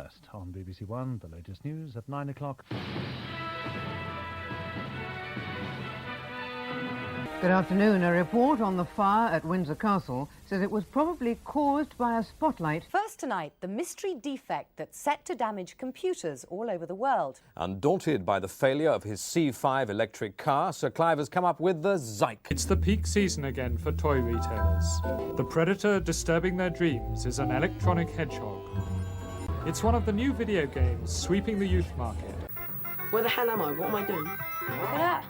first on BBC One, the latest news at 9 o'clock. Good afternoon. A report on the fire at Windsor Castle says it was probably caused by a spotlight. First tonight, the mystery defect that's set to damage computers all over the world. Undaunted by the failure of his C5 electric car, Sir Clive has come up with the Zyke. It's the peak season again for toy retailers. The predator disturbing their dreams is an electronic hedgehog. It's one of the new video games sweeping the youth market. Where the hell am I? What am I doing? Look at that.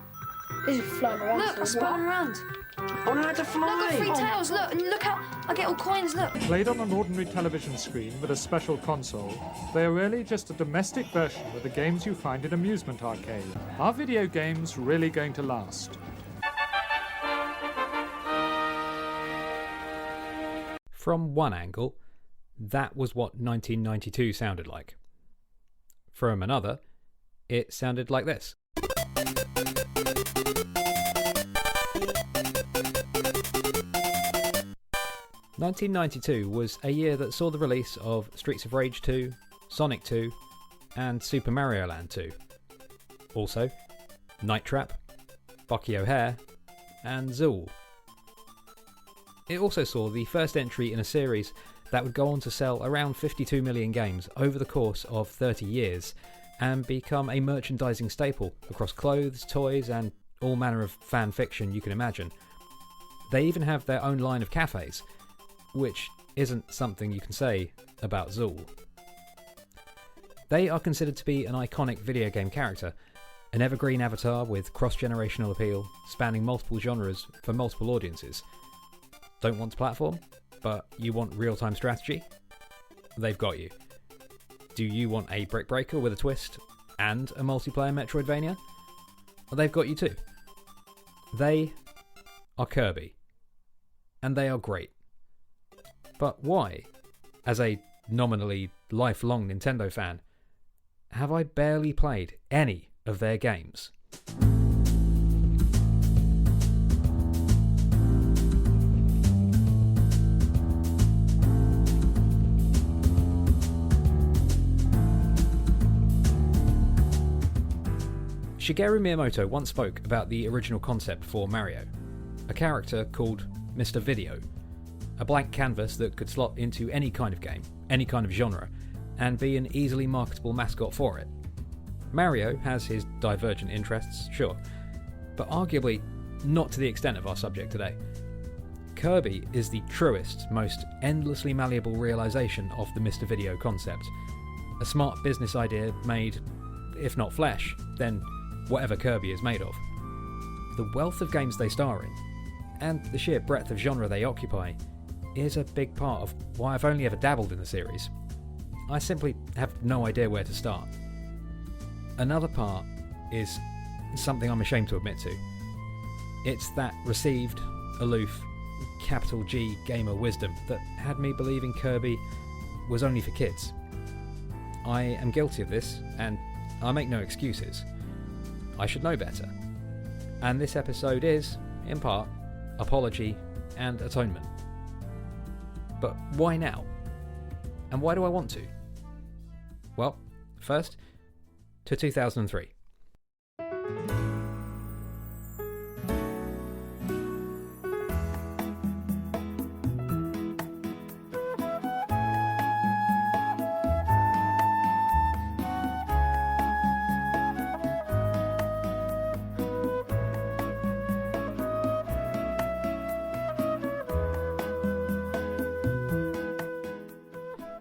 He's flying around. Look, I spun him around. Oh, no, I had to fly. Look, I've got 3 tails. Look, and look how I get all coins. Look. Played on an ordinary television screen with a special console, they are really just a domestic version of the games you find in amusement arcade. Are video games really going to last? From one angle, that was what 1992 sounded like. From another, it sounded like this. "1992 was a year that saw the release of Streets of Rage 2, Sonic 2, and Super Mario Land 2. Also, Night Trap, Bucky O'Hare, and Zool. It also saw the first entry in a series that would go on to sell around 52 million games over the course of 30 years and become a merchandising staple across clothes, toys, and all manner of fan fiction you can imagine. They even have their own line of cafes, which isn't something you can say about Zool. They are considered to be an iconic video game character, an evergreen avatar with cross-generational appeal, spanning multiple genres for multiple audiences. Don't want to platform, but you want real-time strategy? They've got you. Do you want a brick breaker with a twist and a multiplayer Metroidvania? They've got you too. They are Kirby, and they are great. But why, as a nominally lifelong Nintendo fan, have I barely played any of their games? Shigeru Miyamoto once spoke about the original concept for Mario, a character called Mr. Video, a blank canvas that could slot into any kind of game, any kind of genre, and be an easily marketable mascot for it. Mario has his divergent interests, sure, but arguably not to the extent of our subject today. Kirby is the truest, most endlessly malleable realisation of the Mr. Video concept. A smart business idea made, if not flesh, then whatever Kirby is made of. The wealth of games they star in, and the sheer breadth of genre they occupy, is a big part of why I've only ever dabbled in the series. I simply have no idea where to start. Another part is something I'm ashamed to admit to. It's that received, aloof, capital G gamer wisdom that had me believing Kirby was only for kids. I am guilty of this, and I make no excuses. I should know better. And this episode is, in part, apology and atonement. But why now? And why do I want to? Well, first, to 2003.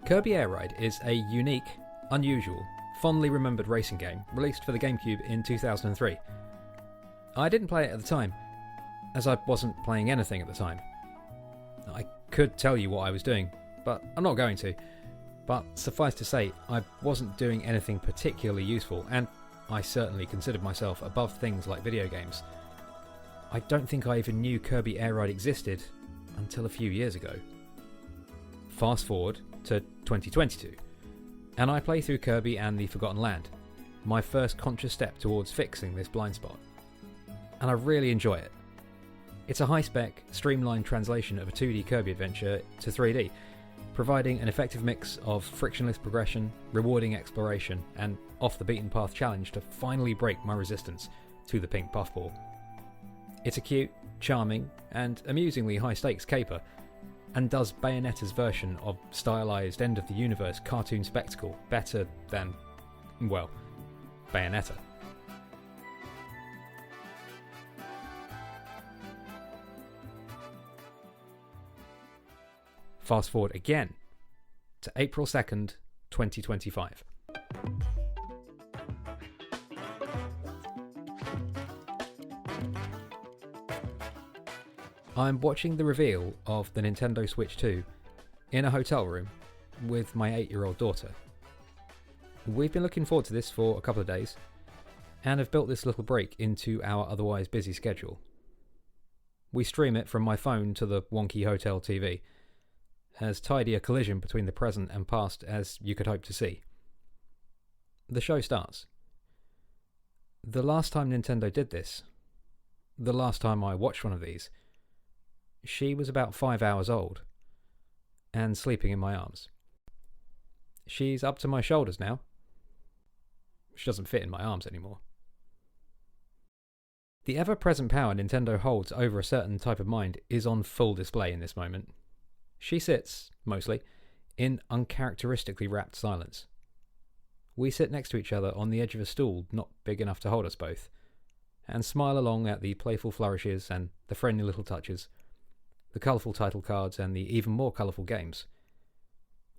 Kirby Air Ride is a unique, unusual, fondly remembered racing game released for the GameCube in 2003. I didn't play it at the time, as I wasn't playing anything at the time. I could tell you what I was doing, but I'm not going to. But suffice to say, I wasn't doing anything particularly useful, and I certainly considered myself above things like video games. I don't think I even knew Kirby Air Ride existed until a few years ago. Fast forward to 2022, and I play through Kirby and the Forgotten Land, my first conscious step towards fixing this blind spot. And I really enjoy it. It's a high-spec, streamlined translation of a 2D Kirby adventure to 3D, providing an effective mix of frictionless progression, rewarding exploration, and off-the-beaten-path challenge to finally break my resistance to the pink puffball. It's a cute, charming, and amusingly high-stakes caper, and does Bayonetta's version of stylized end-of-the-universe cartoon spectacle better than, well, Bayonetta. Fast forward again to April 2nd, 2025. I'm watching the reveal of the Nintendo Switch 2 in a hotel room with my 8-year-old daughter. We've been looking forward to this for a couple of days and have built this little break into our otherwise busy schedule. We stream it from my phone to the wonky hotel TV, as tidy a collision between the present and past as you could hope to see. The show starts. The last time Nintendo did this, the last time I watched one of these, she was about 5 hours old and sleeping in my arms. She's up to my shoulders now. She doesn't fit in my arms anymore. The ever-present power Nintendo holds over a certain type of mind is on full display in this moment. She sits, mostly, in uncharacteristically rapt silence. We sit next to each other on the edge of a stool not big enough to hold us both, and smile along at the playful flourishes and the friendly little touches, the colourful title cards and the even more colourful games.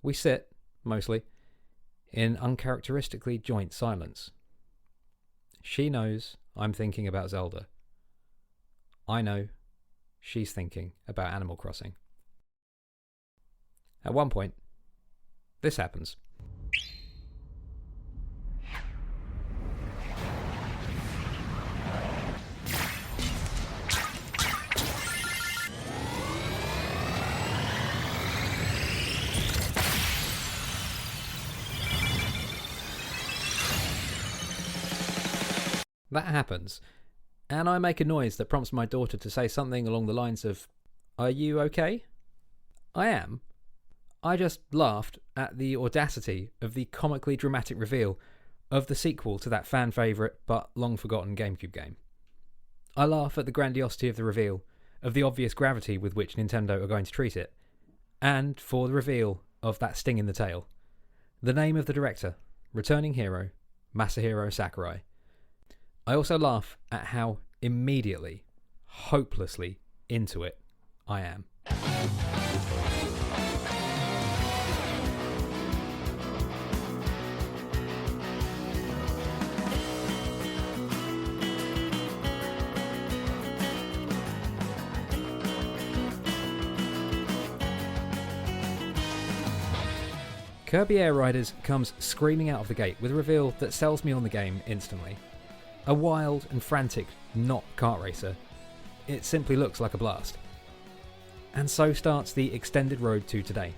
We sit, mostly, in uncharacteristically joint silence. She knows I'm thinking about Zelda. I know she's thinking about Animal Crossing. At one point, this happens. That happens, and I make a noise that prompts my daughter to say something along the lines of, "Are you okay?" I am. I just laughed at the audacity of the comically dramatic reveal of the sequel to that fan favourite but long forgotten GameCube game. I laugh at the grandiosity of the reveal, of the obvious gravity with which Nintendo are going to treat it, and for the reveal of that sting in the tail. The name of the director, returning hero, Masahiro Sakurai. I also laugh at how immediately, hopelessly into it I am. Kirby Air Riders comes screaming out of the gate with a reveal that sells me on the game instantly. A wild and frantic, not kart racer. It simply looks like a blast. And so starts the extended road to today.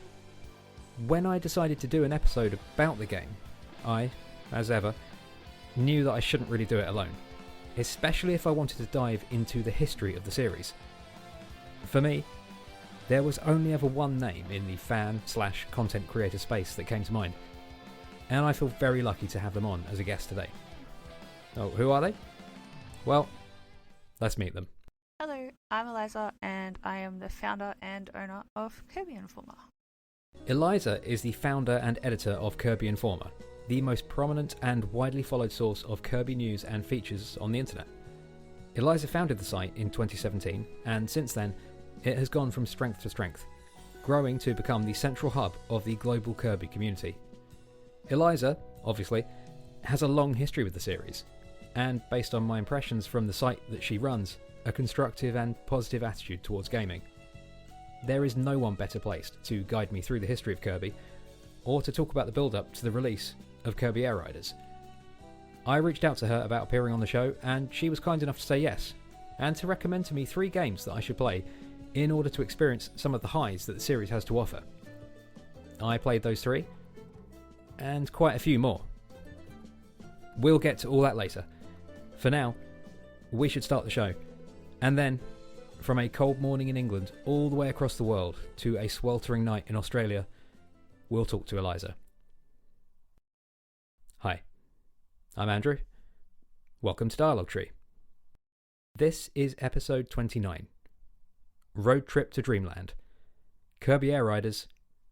When I decided to do an episode about the game, I, as ever, knew that I shouldn't really do it alone, especially if I wanted to dive into the history of the series. For me, there was only ever one name in the fan/content creator space that came to mind, and I feel very lucky to have them on as a guest today. Oh, who are they? Well, let's meet them. Hello, I'm Eliza, and I am the founder and owner of Kirby Informer. Eliza is the founder and editor of Kirby Informer, the most prominent and widely followed source of Kirby news and features on the internet. Eliza founded the site in 2017, and since then, it has gone from strength to strength, growing to become the central hub of the global Kirby community. Eliza, obviously, has a long history with the series, and based on my impressions from the site that she runs, a constructive and positive attitude towards gaming. There is no one better placed to guide me through the history of Kirby, or to talk about the build-up to the release of Kirby Air Riders. I reached out to her about appearing on the show, and she was kind enough to say yes, and to recommend to me 3 games that I should play in order to experience some of the highs that the series has to offer. I played those 3, and quite a few more. We'll get to all that later. For now, we should start the show. And then, from a cold morning in England all the way across the world to a sweltering night in Australia, we'll talk to Eliza. Hi, I'm Andrew. Welcome to Dialogue Tree. This is episode 29, Road Trip to Dreamland, Kirby Air Riders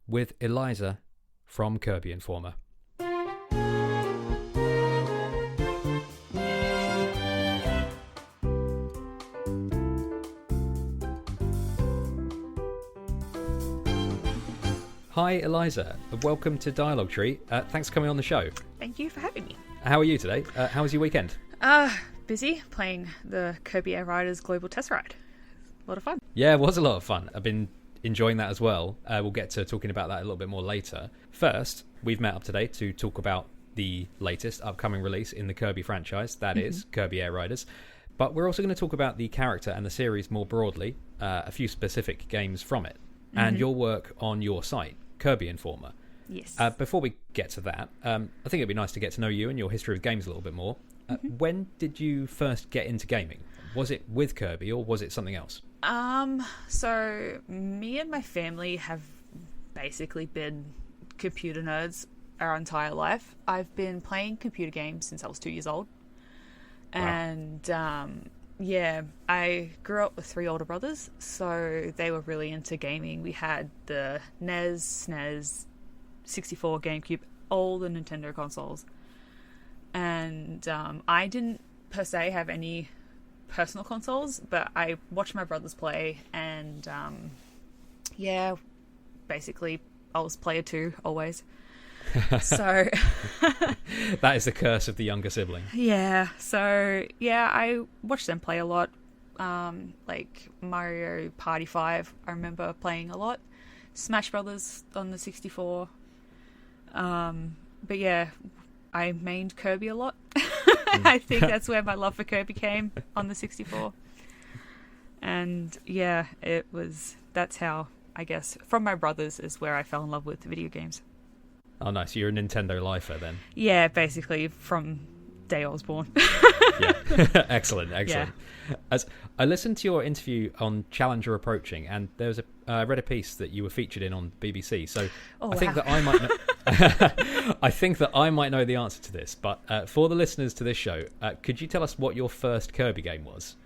with Eliza from Kirby Informer. Hi Eliza, welcome to Dialogue Tree. Thanks for coming on the show. Thank you for having me. How are you today? How was your weekend? Busy playing the Kirby Air Riders Global Test Ride. A lot of fun. Yeah, it was a lot of fun. I've been enjoying that as well. We'll get to talking about that a little bit more later. First, we've met up today to talk about the latest upcoming release in the Kirby franchise, that is Kirby Air Riders. But we're also going to talk about the character and the series more broadly, a few specific games from it, and your work on your site, Kirby Informer. Yes. Before we get to that, I think it'd be nice to get to know you and your history with games a little bit more. When did you first get into gaming? Was it with Kirby or was it something else? So me and my family have basically been computer nerds our entire life. I've been playing computer games since I was 2 years old. Wow. And I grew up with 3 older brothers, so they were really into gaming. We had the NES, SNES, 64, GameCube, all the Nintendo consoles. And I didn't per se have any personal consoles, but I watched my brothers play, and basically I was player 2 always. So that is the curse of the younger sibling. Yeah, so I watched them play a lot. Like Mario Party 5, I remember playing a lot. Smash Brothers on the 64. But yeah, I mained Kirby a lot. I think that's where my love for Kirby came, on the 64. And yeah, that's how, I guess, from my brothers is where I fell in love with video games. Oh, nice. You're a Nintendo lifer then. Yeah, basically from day I was born. Yeah. Excellent. Yeah. As I listened to your interview on Challenger Approaching, and there was I read a piece that you were featured in on BBC. So I think that I might know, I think that I might know the answer to this. But for the listeners to this show, could you tell us what your first Kirby game was?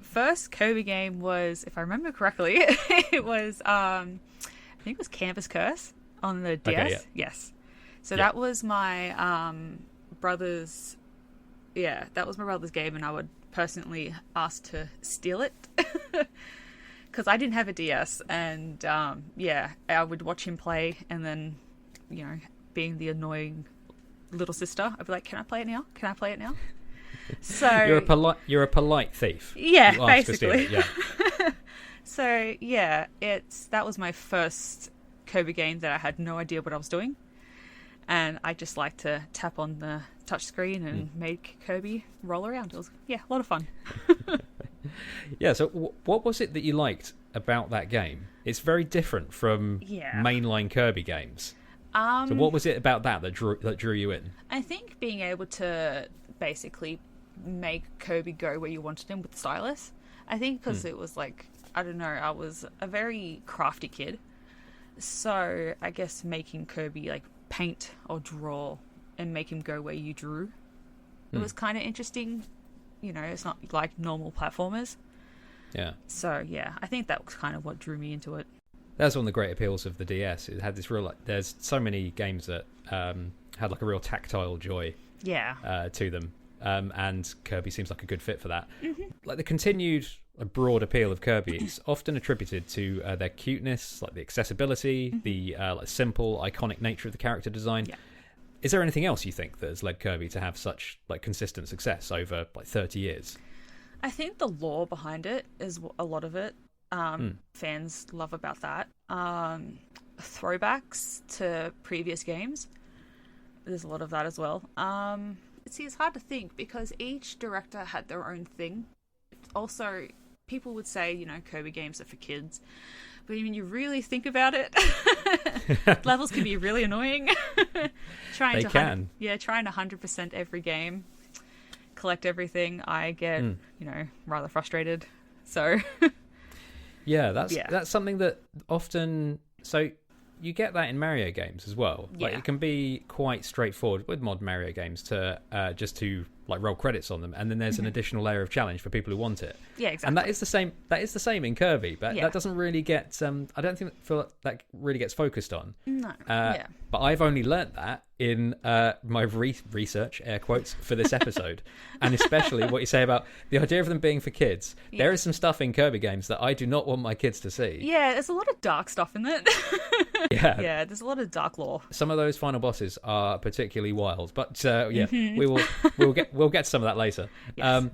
First Kirby game was, if I remember correctly, it was I think it was Canvas Curse on the DS. Okay, yeah. Yes. So that was my brother's. Yeah, that was my brother's game, and I would personally ask to steal it because I didn't have a DS, and I would watch him play, and then, being the annoying little sister, I'd be like, "Can I play it now? Can I play it now?" So you're a polite thief. Yeah, basically. Yeah. So that was my first Kirby game that I had no idea what I was doing, and I just like to tap on the touch screen and make Kirby roll around. It was a lot of fun. Yeah, so what was it that you liked about that game? It's very different from mainline Kirby games. So what was it about that drew you in? I think being able to basically make Kirby go where you wanted him with the stylus. I think because it was like, I don't know, I was a very crafty kid. So I guess making Kirby like paint or draw and make him go where you drew, it was kind of interesting. It's not like normal platformers. Yeah. So I think that was kind of what drew me into it. That's one of the great appeals of the DS. It had this real, there's so many games that had like a real tactile joy to them. And Kirby seems like a good fit for that. Like the continued broad appeal of Kirby is often attributed to their cuteness, like the accessibility, the simple, iconic nature of the character design. Yeah. Is there anything else you think that has led Kirby to have such consistent success over 30 years? I think the lore behind it is a lot of it. Fans love about that. Throwbacks to previous games. There's a lot of that as well. It's hard to think because each director had their own thing. Also, people would say, Kirby games are for kids. But when you really think about it, levels can be really annoying. Trying to 100% every game, collect everything, I get, rather frustrated. So that's something that often. So you get that in Mario games as well. Like Yeah. it can be quite straightforward with modern Mario games to just to like roll credits on them, and then there's an additional layer of challenge for people who want it. Yeah, exactly. And that is the same. That is the same in Kirby, but Yeah. that doesn't really get. I don't feel that really gets focused on. No. Yeah. But I've only learnt that in my research, air quotes, for this episode, and especially what you say about the idea of them being for kids. Yeah. There is some stuff in Kirby games that I do not want my kids to see. Yeah, there's a lot of dark stuff in it. Yeah. Yeah, there's a lot of dark lore. Some of those final bosses are particularly wild, but we'll get to some of that later. Yes.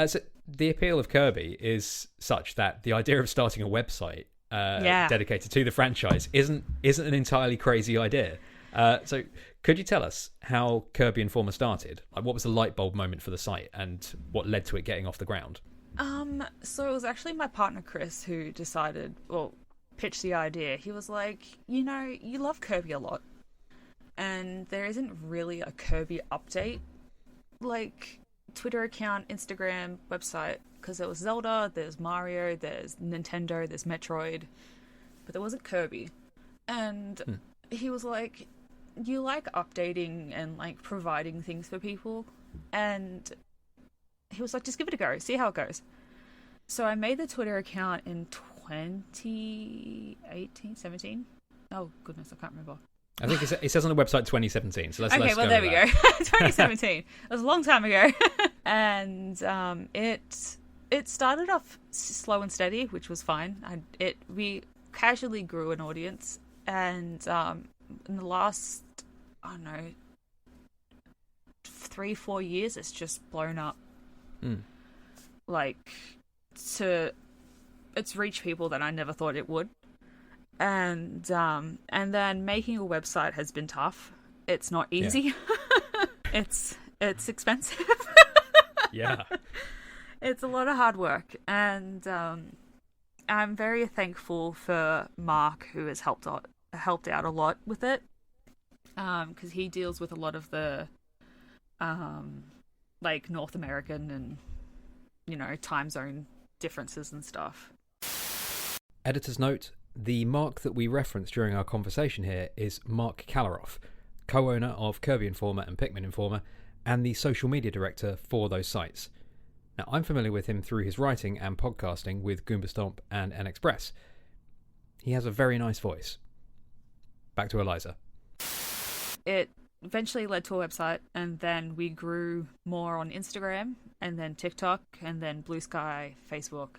So the appeal of Kirby is such that the idea of starting a website dedicated to the franchise isn't an entirely crazy idea. So could you tell us how Kirby Informer started? Like, what was the light bulb moment for the site, and what led to it getting off the ground? So it was actually my partner Chris who pitched the idea. He was like, you love Kirby a lot, and there isn't really a Kirby update, like Twitter account, Instagram, website, because there was Zelda, there's Mario, there's Nintendo, there's Metroid, but there wasn't Kirby. And he was like, you like updating and like providing things for people, and he was like, just give it a go, see how it goes. So I made the Twitter account in 2018, 17. Oh goodness, I can't remember. I think it says on the website 2017. So let's okay, well go there with we that. go. 2017. It was a long time ago, and it started off slow and steady, which was fine. We casually grew an audience, and in the last 3-4 years, it's just blown up. Like it's reached people that I never thought it would. And then making a website has been tough. It's not easy. Yeah. It's expensive. Yeah. It's a lot of hard work, and I'm very thankful for Mark, who has helped out a lot with it, because he deals with a lot of the like North American and time zone differences and stuff. Editor's note: the Mark that we referenced during our conversation here is Mark Kalaroff, co-owner of Kirby Informer and Pikmin Informer, and the social media director for those sites. Now, I'm familiar with him through his writing and podcasting with Goomba Stomp and N-Express. He has a very nice voice. Back to Eliza. It eventually led to a website, and then we grew more on Instagram, and then TikTok, and then Blue Sky, Facebook.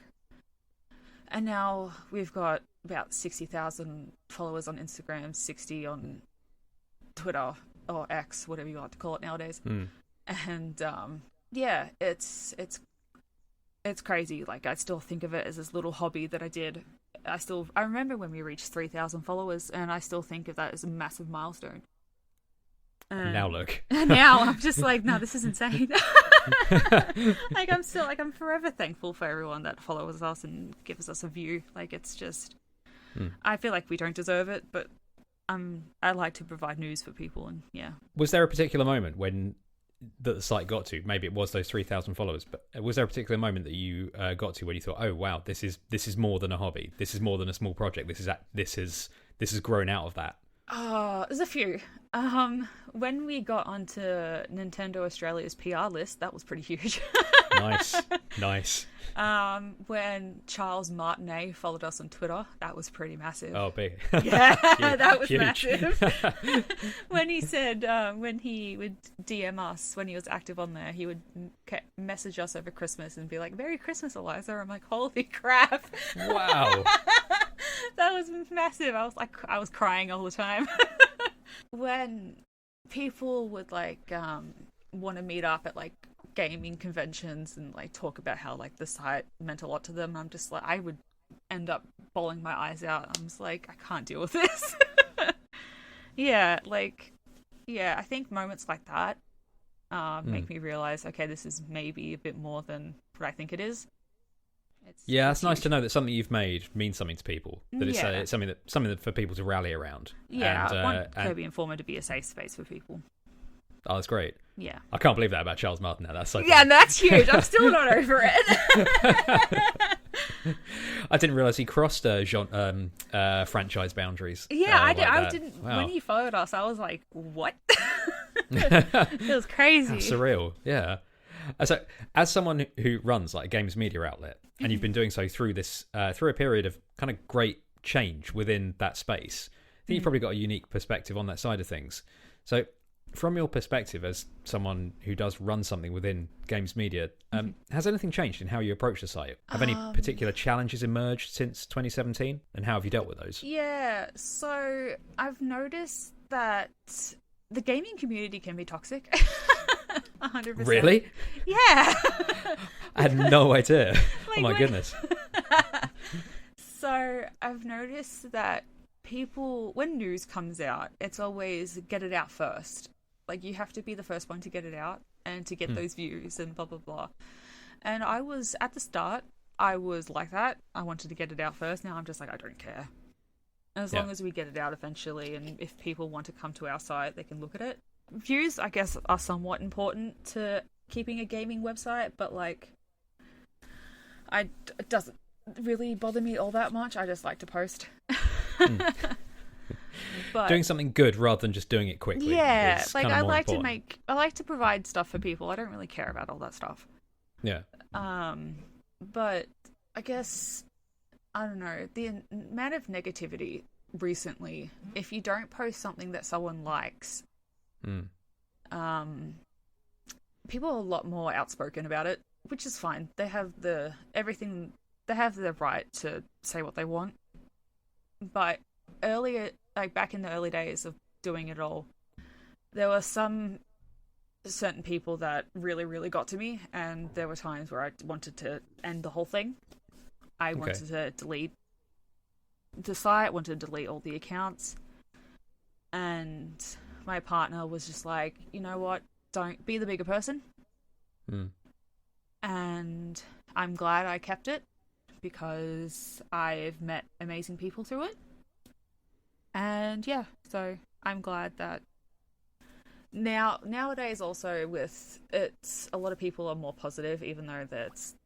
And now we've got about 60,000 followers on Instagram, 60 on Twitter, or X, whatever you like to call it nowadays. And it's crazy. Like, I still think of it as this little hobby that I did. I remember when we reached 3,000 followers, and I still think of that as a massive milestone. Now look. Now I'm just like, no, this is insane. Like, I'm forever thankful for everyone that follows us and gives us a view. Like, it's just, I feel like we don't deserve it, but I like to provide news for people, and yeah. Was there a particular moment when that the site got to? Maybe it was those 3,000 followers, but was there a particular moment that you got to when you thought, oh wow, this is more than a hobby. This is more than a small project. This has grown out of that. There's a few. When we got onto Nintendo Australia's PR list, that was pretty huge. Nice. When Charles Martinet followed us on Twitter, that was pretty massive. Oh, big. Yeah, that was huge. massive. When he said, when he would DM us, when he was active on there, he would message us over Christmas and be like, "Merry Christmas, Eliza." I'm like, holy crap. Wow. That was massive. I was crying all the time. When people would like want to meet up at like gaming conventions and like talk about how like the site meant a lot to them, I'm just like, I would end up bawling my eyes out. I'm just like, I can't deal with this. I think moments like that make me realize, okay, this is maybe a bit more than what I think it is. It's nice to know that something you've made means something to people. That it's something that for people to rally around. Yeah, I want Kirby Informer to be a safe space for people. Oh, that's great. Yeah. I can't believe that about Charles Martin now. That's so yeah, and that's huge. I'm still not over it. I didn't realise he crossed franchise boundaries. Yeah, like I that. didn't. Wow. When he followed us, I was like, "What?" It was crazy. That's surreal. Yeah. So, as someone who runs like a games media outlet, and you've been doing so through this through a period of kind of great change within that space, I think you've probably got a unique perspective on that side of things. So, from your perspective as someone who does run something within games media, has anything changed in how you approach the site? Have any particular challenges emerged since 2017, and how have you dealt with those? Yeah, so I've noticed that the gaming community can be toxic. 100%. Really? Yeah. I had no idea. Oh my Like, goodness. So I've noticed that people, when news comes out, it's always get it out first. Like, you have to be the first one to get it out and to get those views and blah, blah, blah. And I was, at the start, I was like that. I wanted to get it out first. Now I'm just like, I don't care. As long as we get it out eventually, and if people want to come to our site, they can look at it. Views, I guess, are somewhat important to keeping a gaming website, but, like, it doesn't really bother me all that much. I just like to post. But Doing something good rather than just doing it quickly. yeah, is like, kind of I more like important. I like to provide stuff for people. I don't really care about all that stuff. Yeah. But I guess, I don't know, the amount of negativity recently, if you don't post something that someone likes, people are a lot more outspoken about it, which is fine. They have the right to say what they want. But earlier, like back in the early days of doing it all, there were some certain people that really, really got to me, and there were times where I wanted to end the whole thing. I wanted to delete the site, wanted to delete all the accounts, and my partner was just like, you know what, don't be the bigger person. And I'm glad I kept it, because I've met amazing people through it. And yeah, so I'm glad that nowadays also with it's a lot of people are more positive, even though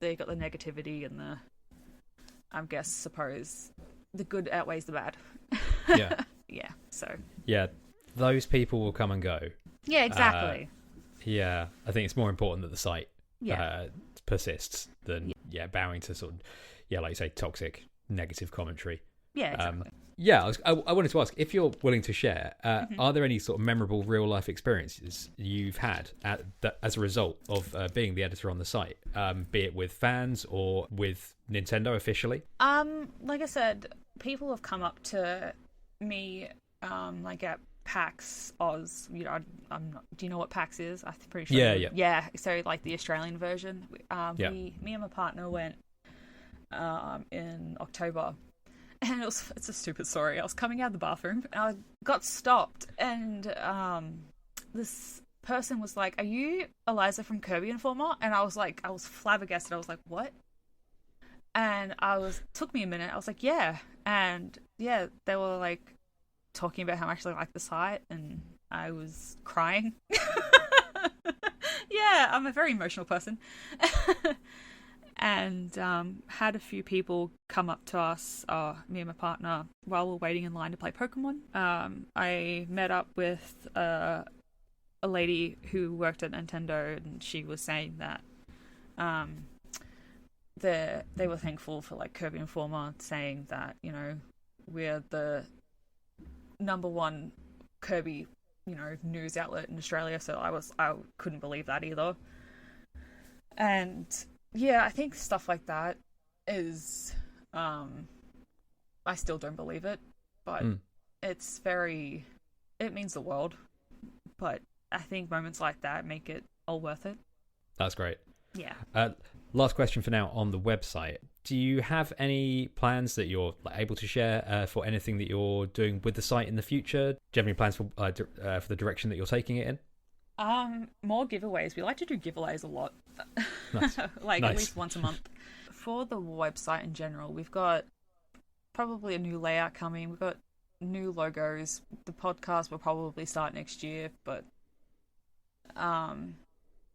they got the negativity and the, I guess, suppose the good outweighs the bad. Yeah. Yeah, so. Yeah, those people will come and go. Yeah, exactly. Yeah, I think it's more important that the site Yeah. persists than bowing to sort of, like you say, toxic, negative commentary. Yeah, exactly. I wanted to ask, if you're willing to share, are there any sort of memorable real-life experiences you've had as a result of being the editor on the site, be it with fans or with Nintendo officially? Like I said, people have come up to me, like at PAX Oz. You know, I'm not. Do you know what PAX is? I'm pretty sure. Yeah. Yeah. So like the Australian version. Me and my partner went in October, and it's a stupid story. I was coming out of the bathroom and I got stopped, and this person was like, "Are you Eliza from Kirby Informer?" And I was flabbergasted. I was like, "What?" And took me a minute. I was like, "Yeah." And yeah, they were like talking about how much they like the site, and I was crying. Yeah, I'm a very emotional person. And had a few people come up to us, me and my partner, while we're waiting in line to play Pokemon. I met up with a lady who worked at Nintendo, and she was saying that they were thankful for like Kirby Informer, saying that, you know, we're the #1 Kirby, you know, news outlet in Australia. So I couldn't believe that either. And yeah, I think stuff like that is, I still don't believe it, but it means the world. But I think moments like that make it all worth it. That's great. Yeah. Last question for now on the website. Do you have any plans that you're able to share for anything that you're doing with the site in the future? Do you have any plans for the direction that you're taking it in? More giveaways. We like to do giveaways a lot. Nice. At least once a month. For the website in general, we've got probably a new layout coming. We've got new logos. The podcast will probably start next year, but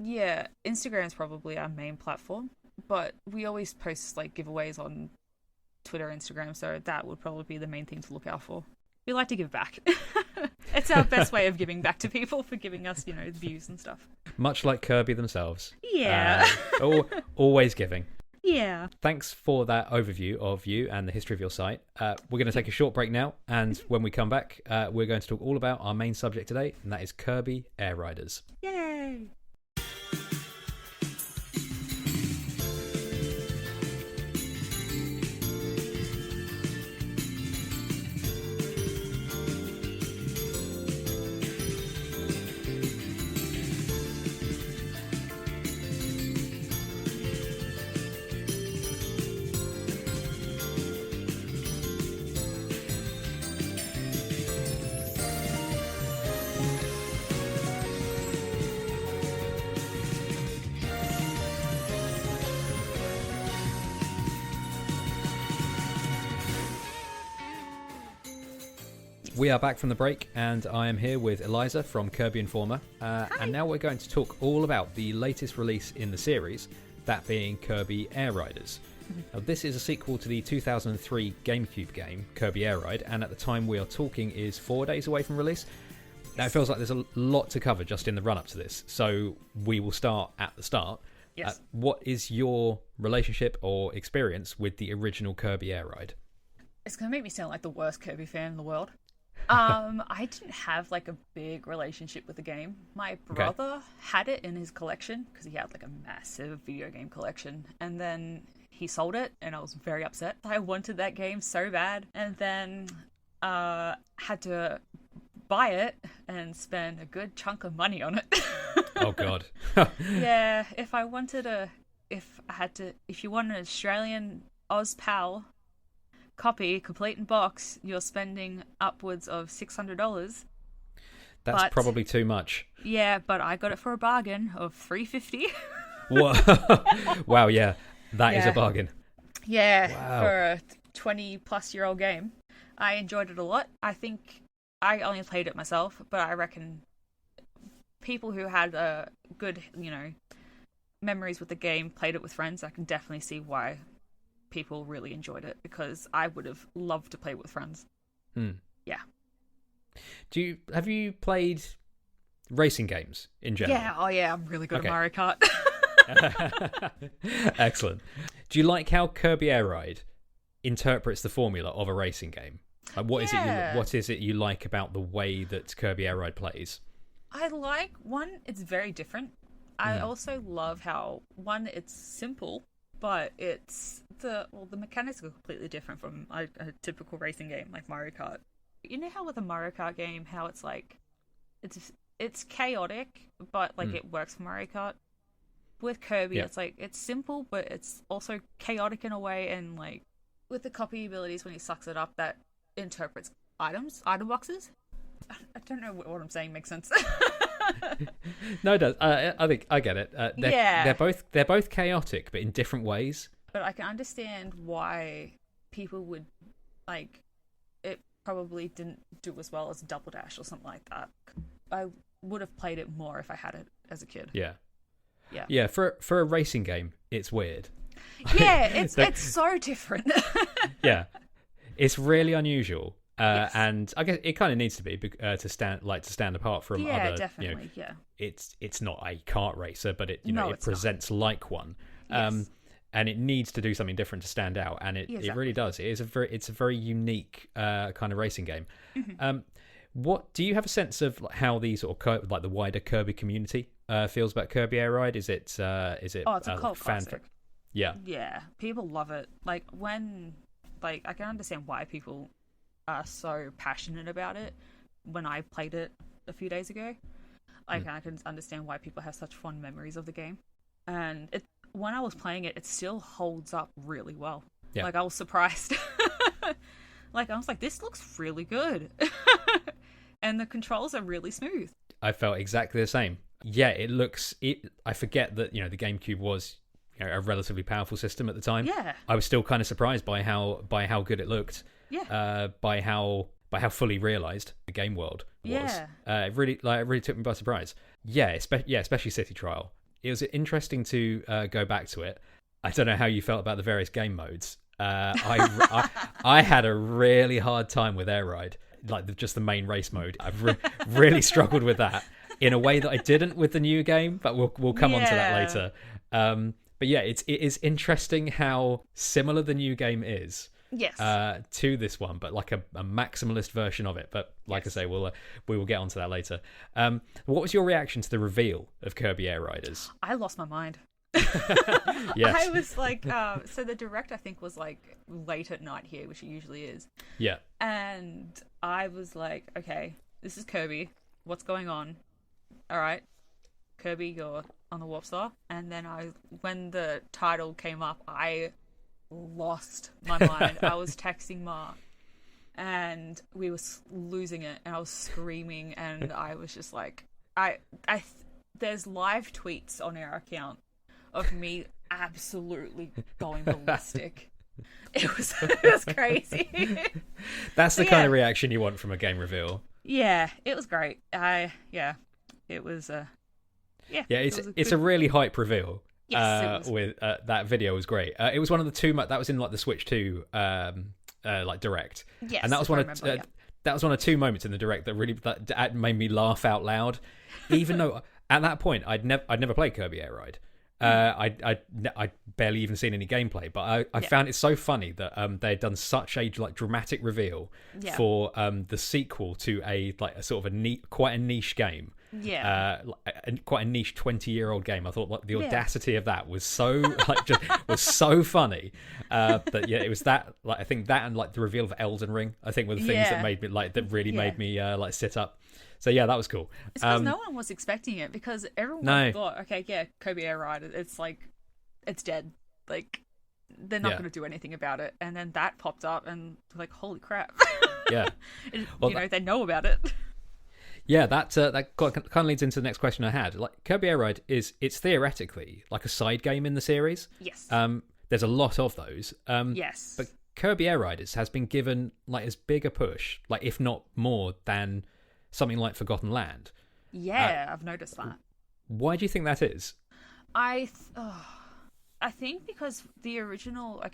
yeah, Instagram is probably our main platform. but we always post like giveaways on Twitter, Instagram, so that would probably be the main thing to look out for. We like to give back. It's our best way of giving back to people for giving us, views and stuff. Much like Kirby themselves. Yeah. Always giving. Yeah. Thanks for that overview of you and the history of your site. We're going to take a short break now, and when we come back, we're going to talk all about our main subject today, and that is Kirby Air Riders. Yay! We are back from the break, and I am here with Eliza from Kirby Informer, and now we're going to talk all about the latest release in the series, that being Kirby Air Riders. Now, this is a sequel to the 2003 GameCube game, Kirby Air Ride, and at the time we are talking is 4 days away from release. Now, it feels like there's a lot to cover just in the run-up to this, so we will start at the start. Yes. What is your relationship or experience with the original Kirby Air Ride? It's going to make me sound like the worst Kirby fan in the world. I didn't have like a big relationship with the game. My brother had it in his collection because he had like a massive video game collection, and then he sold it, and I was very upset. I wanted that game so bad, and then had to buy it and spend a good chunk of money on it. Oh God. Yeah, if you want an Australian OzPal copy, complete in box, you're spending upwards of $600. That's probably too much. Yeah, but I got it for a bargain of $350. What? Wow, yeah, that is a bargain. Yeah, wow. For a 20-plus-year-old game. I enjoyed it a lot. I think I only played it myself, but I reckon people who had good, memories with the game, played it with friends. I can definitely see why people really enjoyed it, because I would have loved to play with friends. Yeah. Have you played racing games in general? Yeah, I'm really good at Mario Kart. Excellent. Do you like how Kirby Air Ride interprets the formula of a racing game? Like, what is it you like about the way that Kirby Air Ride plays? I like, one, it's very different. I also love how, one, it's simple, but it's the mechanics are completely different from a typical racing game like Mario Kart. You know how with a Mario Kart game, how it's like it's chaotic, but like it works for Mario Kart. With Kirby, it's like it's simple, but it's also chaotic in a way, and like with the copy abilities, when he sucks it up, that interprets item boxes. I don't know what I'm saying makes sense. No, it does. I think I get it. They're both chaotic, but in different ways. But I can understand why people would like it. Probably didn't do as well as Double Dash or something like that. I would have played it more if I had it as a kid. Yeah. For a racing game, it's weird. Yeah, it's so different. Yeah, it's really unusual. Yes. And I guess it kind of needs to be to stand apart from other. Definitely. It's not a kart racer, but it presents not like one. Yes. And it needs to do something different to stand out, and it really does. It's a very unique kind of racing game. Mm-hmm. What do you have a sense of how the sort of like the wider Kirby community feels about Kirby Air Ride? Is it? Oh, it's a cult classic. Yeah, people love it. Like I can understand why people are so passionate about it. When I played it a few days ago, I can understand why people have such fond memories of the game. And when I was playing it, it still holds up really well. Yeah. Like, I was surprised. Like, I was like, this looks really good. And the controls are really smooth. I felt exactly the same. Yeah, I forget that, the GameCube was a relatively powerful system at the time. Yeah. I was still kind of surprised by how good it looked. Yeah. By how fully realized the game world was. Yeah. It really took me by surprise. Yeah, especially City Trial. It was interesting to go back to it. I don't know how you felt about the various game modes. I had a really hard time with Air Ride, like just the main race mode. I've really struggled with that in a way that I didn't with the new game, but we'll come on to that later. But yeah, it is interesting how similar the new game is. Yes. To this one, but like a maximalist version of it. But like I say, we will get onto that later. What was your reaction to the reveal of Kirby Air Riders? I lost my mind. Yes. I was like, so the direct I think was like late at night here, which it usually is. Yeah. And I was like, okay, this is Kirby. What's going on? All right, Kirby, you're on the Warp Star. And then when the title came up, I lost my mind. I was texting Mark, and we were losing it, and I was screaming, and I was just like, there's live tweets on our account of me absolutely going ballistic. It was crazy. That's the kind of reaction you want from a game reveal. Yeah, it was great. It was it's a really hype reveal. Yes, with that video was great. It was one of the two that was in like the Switch 2 like direct. Yes, and that was that was one of two moments in the direct that made me laugh out loud. Even though at that point I'd never played Kirby Air Ride. I'd barely even seen any gameplay, but I found it so funny that they had done such a like dramatic reveal for the sequel to a sort of quite a niche game. Quite a niche 20-year-old game. I thought like the audacity of that was so was so funny. But yeah, it was that I think that and like the reveal of Elden Ring I think were the things that made me made me sit up. So yeah, that was cool. It's because no one was expecting it, because everyone thought, okay, yeah, Kirby Air Ride, it's like, it's dead. Like, they're not going to do anything about it. And then that popped up, and like, holy crap. Yeah. They know about it. Yeah, that kind of leads into the next question I had. Like, Kirby Air Ride it's theoretically like a side game in the series. Yes. There's a lot of those. Yes. But Kirby Air Riders has been given like as big a push, like if not more than something like Forgotten Land. Yeah, I've noticed that. Why do you think that is? I think because the original,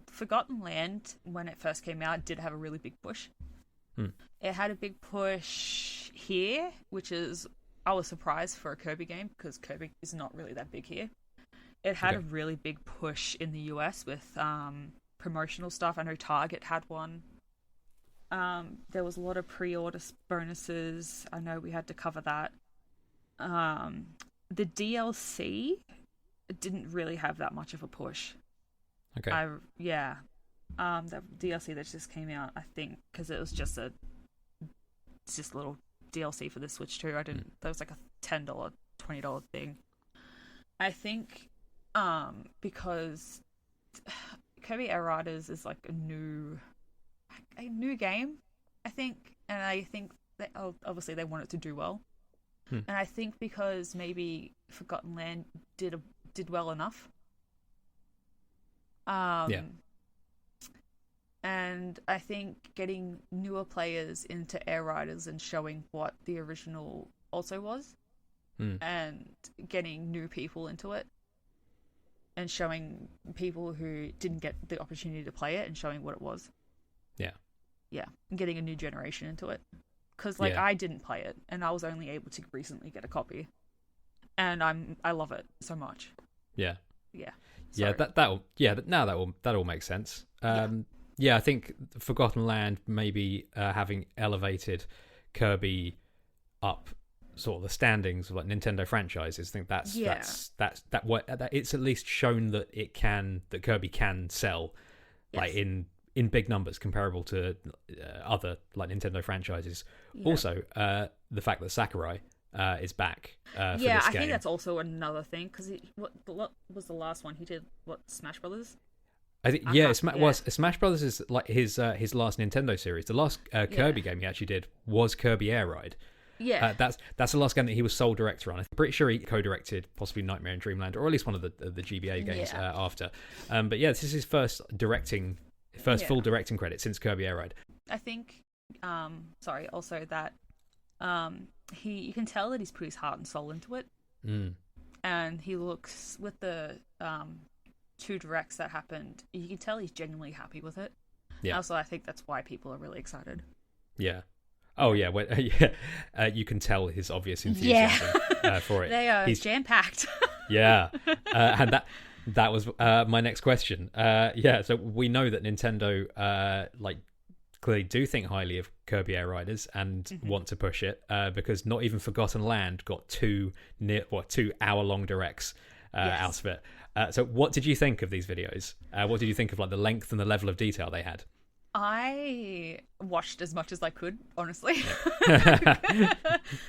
Forgotten Land, when it first came out, did have a really big push. It had a big push here, which is, I was surprised for a Kirby game, because Kirby is not really that big here. It had a really big push in the US with promotional stuff. I know Target had one. There was a lot of pre-order bonuses. I know we had to cover that. The DLC didn't really have that much of a push. Okay. The DLC that just came out, I think, because it was just a little DLC for the Switch 2. That was like a $10, $20 thing. I think, because Kirby Air Riders is like a new game, I think, and I think that obviously they want it to do well, and I think because maybe Forgotten Land did well enough, and I think getting newer players into Air Riders and showing what the original also was, and getting new people into it, and showing people who didn't get the opportunity to play it and showing what it was. Yeah, and getting a new generation into it. Because, I didn't play it, and I was only able to recently get a copy. And I love it so much. Yeah. Yeah. Sorry. That all makes sense. I think Forgotten Land maybe having elevated Kirby up sort of the standings of like Nintendo franchises. I think it's at least shown that Kirby can sell like in big numbers comparable to other like Nintendo franchises. Also, the fact that Sakurai is back for this game. I think that's also another thing, because what was the last one he did? What, Smash Brothers? I think Smash Brothers is like his last Nintendo series. The last Kirby game he actually did was Kirby Air Ride. Yeah, that's the last game that he was sole director on. I'm pretty sure he co-directed possibly Nightmare in Dreamland, or at least one of the GBA games after. But this is his first full directing credit since Kirby Air Ride. I think, also that you can tell that he's put his heart and soul into it. And he looks, with the 2 directs that happened, you can tell he's genuinely happy with it. Yeah. Also, I think that's why people are really excited. Yeah. Oh yeah, you can tell his obvious enthusiasm for it. They are He's jam-packed. Yeah, and that was my next question. So we know that Nintendo clearly do think highly of Kirby Air Riders and want to push it because Not Even Forgotten Land got 2 hour-long directs out of it. So what did you think of these videos? What did you think of the length and the level of detail they had? I watched as much as I could, honestly,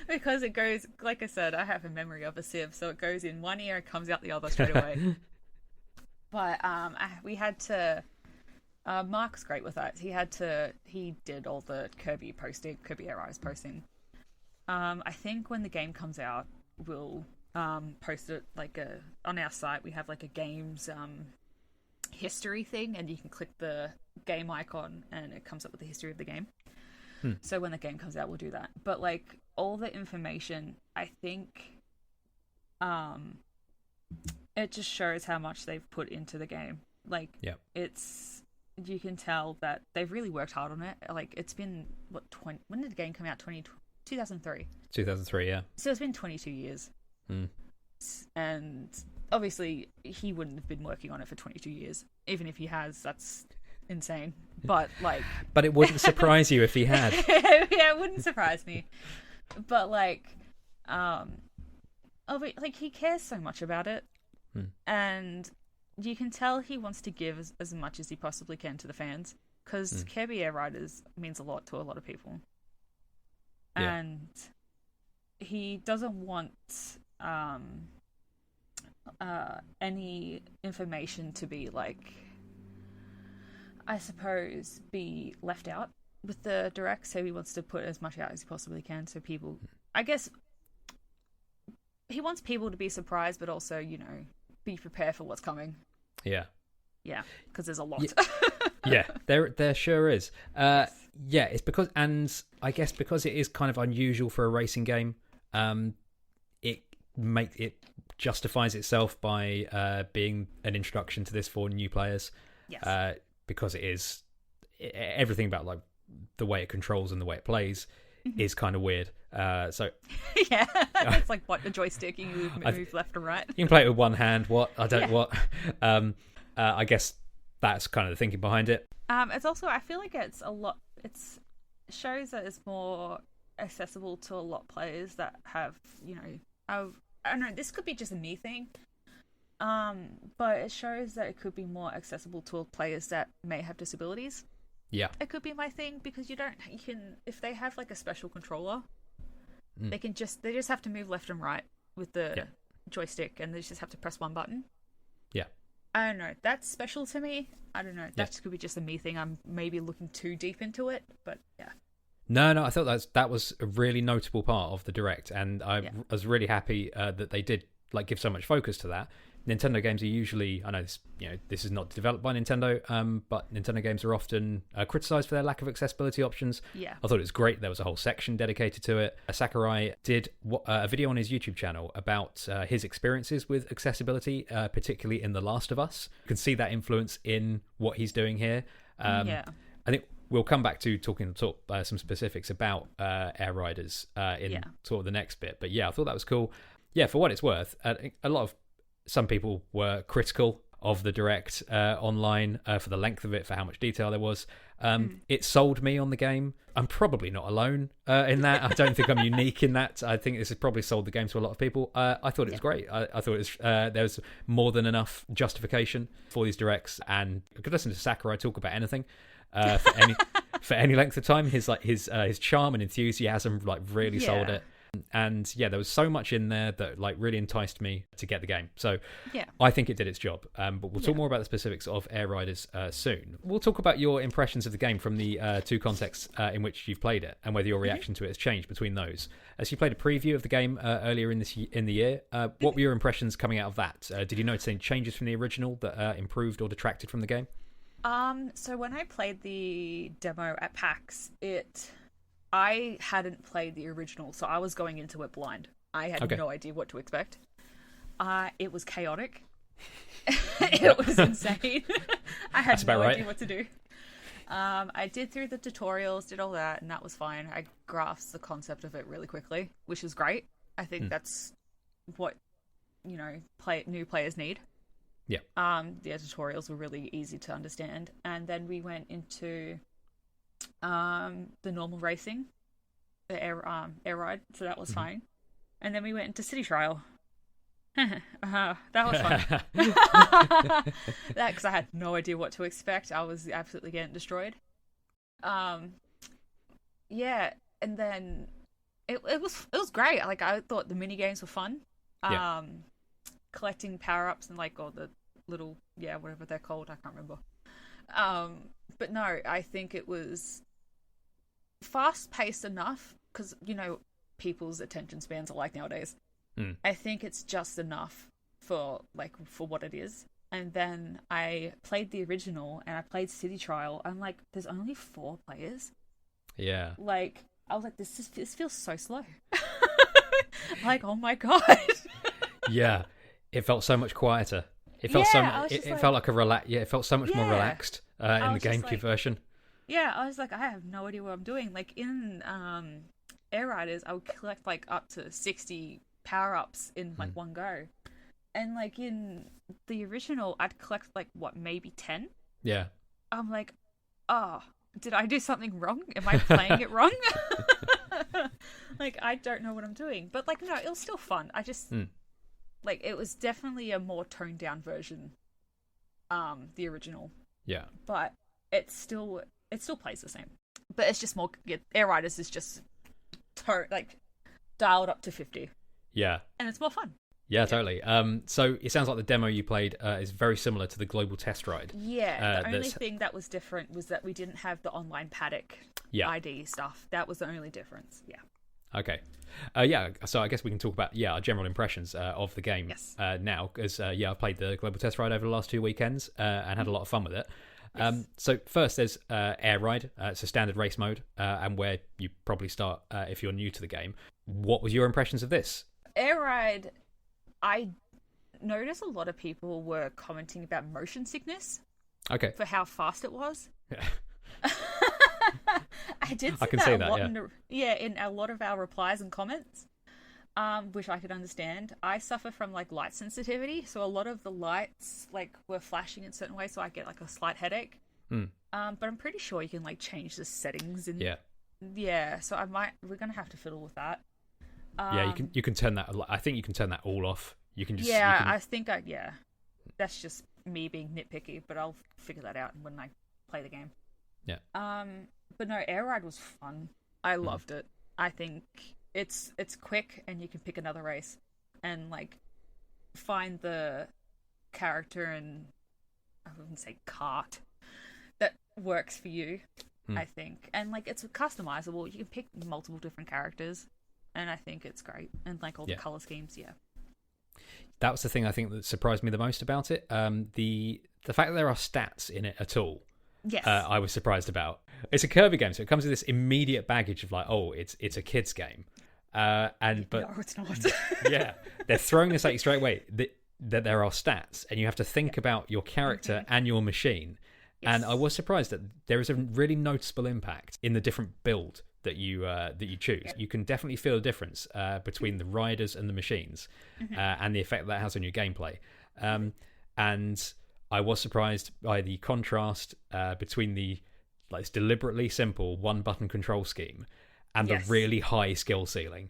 because it goes, like I said, I have a memory of a sieve, so it goes in one ear and comes out the other straight away. But we had to. Mark's great with that. He did all the Kirby Air Riders posting. I think when the game comes out, we'll post it on our site. We have a games history thing, and you can click the game icon and it comes up with the history of the game. So when the game comes out, we'll do that. But all the information, I think it just shows how much they've put into the game. It's, you can tell that they've really worked hard on it. It's been when did the game come out? 2003. 2003, yeah. So it's been 22 years. And obviously he wouldn't have been working on it for 22 years. Even if he has, that's insane. But but it wouldn't surprise you if he had. Yeah, it wouldn't surprise me. But he cares so much about it. And you can tell he wants to give as much as he possibly can to the fans, because Kirby Air Riders means a lot to a lot of people. And he doesn't want any information to be I suppose be left out with the direct, so he wants to put as much out as he possibly can, so people, I guess he wants people to be surprised, but also, be prepared for what's coming. Yeah, because there's a lot. Yeah, there sure is. It's because, and I guess because it is kind of unusual for a racing game, it justifies itself by being an introduction to this for new players. Yes. Because it is everything about the way it controls and the way it plays is kind of weird. So yeah, it's what the joystick, you move left or right. You can play it with one hand. What I don't what. I guess that's kind of the thinking behind it. It's also, I feel it's a lot. It shows that it's more accessible to a lot of players that have, I don't know. This could be just a me thing. But it shows that it could be more accessible to players that may have disabilities. Yeah. It could be my thing, because if they have a special controller, they just have to move left and right with the joystick, and they just have to press one button. Yeah. I don't know. That's special to me. I don't know. That could be just a me thing. I'm maybe looking too deep into it, but yeah. No, I thought that was a really notable part of the Direct, and I was really happy that they did give so much focus to that. Nintendo games are usually, I know this is not developed by Nintendo, but Nintendo games are often criticized for their lack of accessibility options. Yeah. I thought it was great. There was a whole section dedicated to it. Sakurai did a video on his YouTube channel about his experiences with accessibility, particularly in The Last of Us. You can see that influence in what he's doing here. I think we'll come back to talk some specifics about Air Riders in sort of the next bit. But yeah, I thought that was cool. Yeah, for what it's worth, some people were critical of the Direct online for the length of it, for how much detail there was. It sold me on the game. I'm probably not alone in that. I don't think I'm unique in that. I think this has probably sold the game to a lot of people. I thought it was great. I thought it was there was more than enough justification for these Directs, and I could listen to Sakurai talk about anything for any length of time. His charm and enthusiasm really sold it. And yeah, there was so much in there that really enticed me to get the game. So I think it did its job. But we'll talk more about the specifics of Air Riders soon. We'll talk about your impressions of the game from the two contexts in which you've played it, and whether your reaction to it has changed between those. As you played a preview of the game earlier in the year, what were your impressions coming out of that? Did you notice any changes from the original that improved or detracted from the game? So when I played the demo at PAX, I hadn't played the original, so I was going into it blind. I had no idea what to expect. It was chaotic. It was insane. I had That's about no right. idea what to do. I did through the tutorials, did all that, and that was fine. I grasped the concept of it really quickly, which is great. I think that's what, new players need. Yeah. The tutorials were really easy to understand. And then we went into the normal racing, the air ride, so that was fine. And then we went into City Trial. That was fun. That, because I had no idea what to expect. I was absolutely getting destroyed. Yeah, and then it was great. Like, I thought the mini games were fun. Collecting power-ups and like all the little, whatever they're called, I can't remember. But no, I think it was fast-paced enough, because people's attention spans are like nowadays. I think it's just enough for what it is. And then I played the original and I played City Trial. I'm like, there's only 4 players. Yeah. Like, I was like, this feels so slow. Like, oh my god. Yeah, it felt so much quieter. It felt it felt like a it felt so much more relaxed in the GameCube version. Yeah, I was like, I have no idea what I'm doing. Like, in Air Riders, I would collect like up to 60 power-ups in like one go. And like in the original, I'd collect like maybe 10. Yeah. I'm like, oh, did I do something wrong? Am I playing it wrong? Like, I don't know what I'm doing. But like, no, it was still fun. I just like, it was definitely a more toned down version, the original. Yeah. But it still plays the same. But it's just more. Air Riders is just dialed up to 50. Yeah. And it's more fun. Yeah, totally. So it sounds like the demo you played is very similar to the global test ride. Yeah, the only thing that was different was that we didn't have the online paddock ID stuff. That was the only difference. Yeah. Okay. So I guess we can talk about our general impressions of the game now, because I've played the global test ride over the last 2 weekends and had a lot of fun with it. Yes. So first there's Air Ride. It's a standard race mode, and where you probably start if you're new to the game. What was your impressions of this? Air Ride, I noticed a lot of people were commenting about motion sickness. Okay. For how fast it was. Yeah. I did see I can that see a that, lot yeah. in a lot of our replies and comments, which I could understand. I suffer from like light sensitivity, so a lot of the lights like were flashing in certain ways, so I get like a slight headache. But I'm pretty sure you can like change the settings and so we're gonna have to fiddle with that. You can turn that. I think you can turn that all off. You can just that's just me being nitpicky, but I'll figure that out when I play the game. Yeah. But no, Air Ride was fun. I loved it. I think it's quick, and you can pick another race and like find the character and I wouldn't say cart that works for you. I think, and like it's customizable. You can pick multiple different characters, and I think it's great. And like all the color schemes, That was the thing I think that surprised me the most about it. The fact that there are stats in it at all. Yes. I was surprised about. It's a Kirby game, so it comes with this immediate baggage of like, oh, it's a kid's game. No, it's not. Yeah, they're throwing this at you straight away that there are stats, and you have to think about your character and your machine. Yes. And I was surprised that there is a really noticeable impact in the different build that you choose. You can definitely feel a difference between the riders and the machines, and the effect that has on your gameplay. And I was surprised by the contrast between the this deliberately simple one-button control scheme and the really high skill ceiling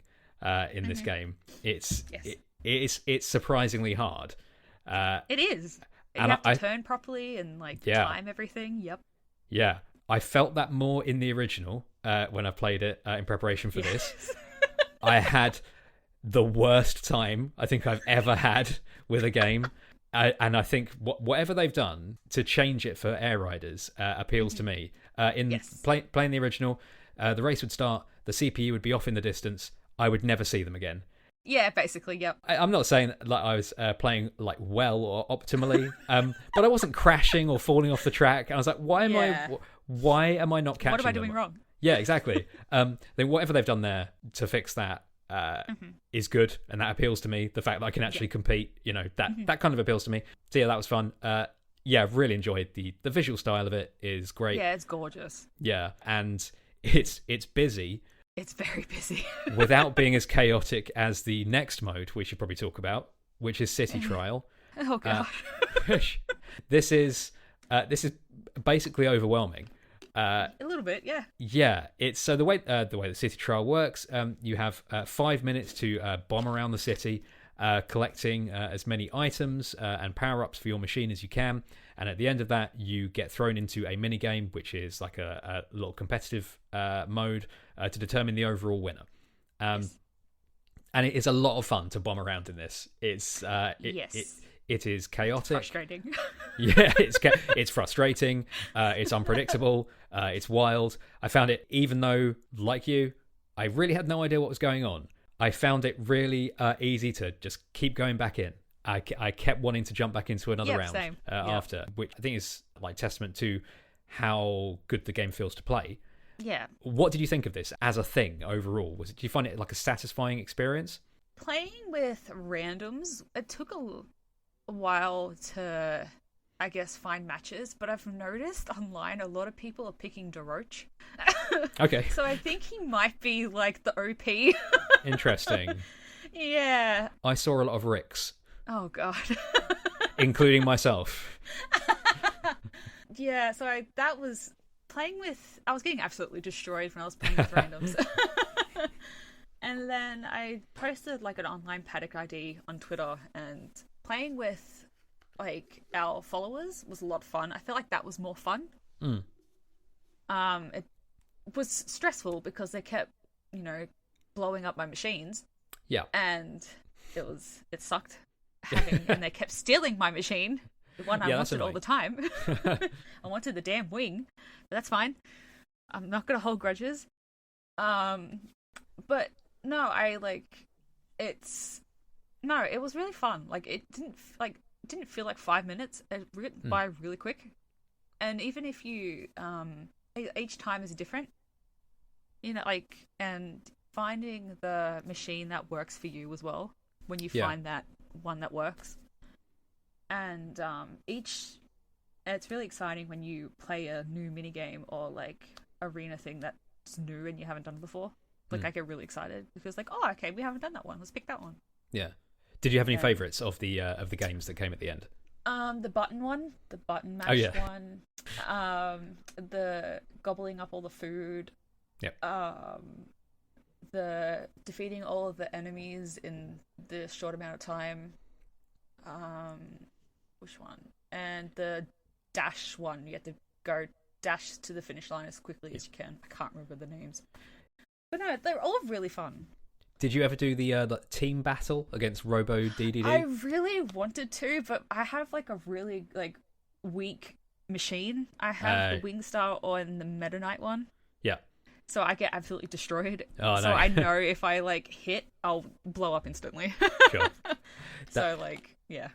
in this game. It's surprisingly hard. It is. You have to turn properly and time everything. Yep. Yeah, I felt that more in the original when I played it in preparation for this. I had the worst time I think I've ever had with a game. And I think whatever they've done to change it for Air Riders appeals to me. Playing the original, the race would start, the CPU would be off in the distance, I would never see them again. Yeah, basically, yep. I'm not saying like I was playing like well or optimally, but I wasn't crashing or falling off the track. And I was like, why am I not catching them? What am I doing wrong? Yeah, exactly. Then whatever they've done there to fix that is good, and that appeals to me. The fact that I can actually compete, that kind of appeals to me. So yeah, that was fun. Yeah, I've really enjoyed the visual style of it. Is great. Yeah, it's gorgeous. Yeah, and it's busy. It's very busy. without being as chaotic as the next mode we should probably talk about, which is City Trial. Oh god. This is basically overwhelming. A little bit, yeah. Yeah, it's so the way the City Trial works. You have 5 minutes to bomb around the city, collecting as many items and power-ups for your machine as you can. And at the end of that, you get thrown into a mini game, which is like a little competitive mode to determine the overall winner. And it is a lot of fun to bomb around in this. It's it is chaotic. It's frustrating. Yeah, it's frustrating. It's unpredictable. It's wild. I found it, even though, like you, I really had no idea what was going on. I found it really easy to just keep going back in. I kept wanting to jump back into another round after, which I think is like testament to how good the game feels to play. Yeah. What did you think of this as a thing overall? Do you find it like a satisfying experience? Playing with randoms, it took a while to, I guess, find matches, but I've noticed online a lot of people are picking DeRoche. Okay. So I think he might be like the OP. Interesting. Yeah. I saw a lot of Ricks. Oh god. Including myself. Yeah, so I was getting absolutely destroyed when I was playing with randoms. And then I posted like an online paddock ID on Twitter, and playing with like our followers was a lot of fun. I feel like that was more fun. It was stressful because they kept, blowing up my machines. Yeah. And it sucked and they kept stealing my machine. The one I wanted all the time. I wanted the damn wing. But that's fine. I'm not gonna hold grudges. But no, it was really fun. Like it didn't feel like 5 minutes. It went by really quick. And even if you each time is different, and finding the machine that works for you as well when you find that one that works. And it's really exciting when you play a new minigame or like arena thing that's new and you haven't done before. Like I get really excited because okay, we haven't done that one. Let's pick that one. Yeah. Did you have any favourites of the games that came at the end? The button one, the button mash one. The gobbling up all the food. Yep. The defeating all of the enemies in the short amount of time. Which one? And the dash one. You have to go dash to the finish line as quickly as you can. I can't remember the names. But no, they're all really fun. Did you ever do the team battle against Robo DDD? I really wanted to, but I have like a really weak machine. I have the Wingstar on the Meta Knight one. Yeah. So I get absolutely destroyed. Oh, so no. I know if I hit, I'll blow up instantly. Sure. Yeah.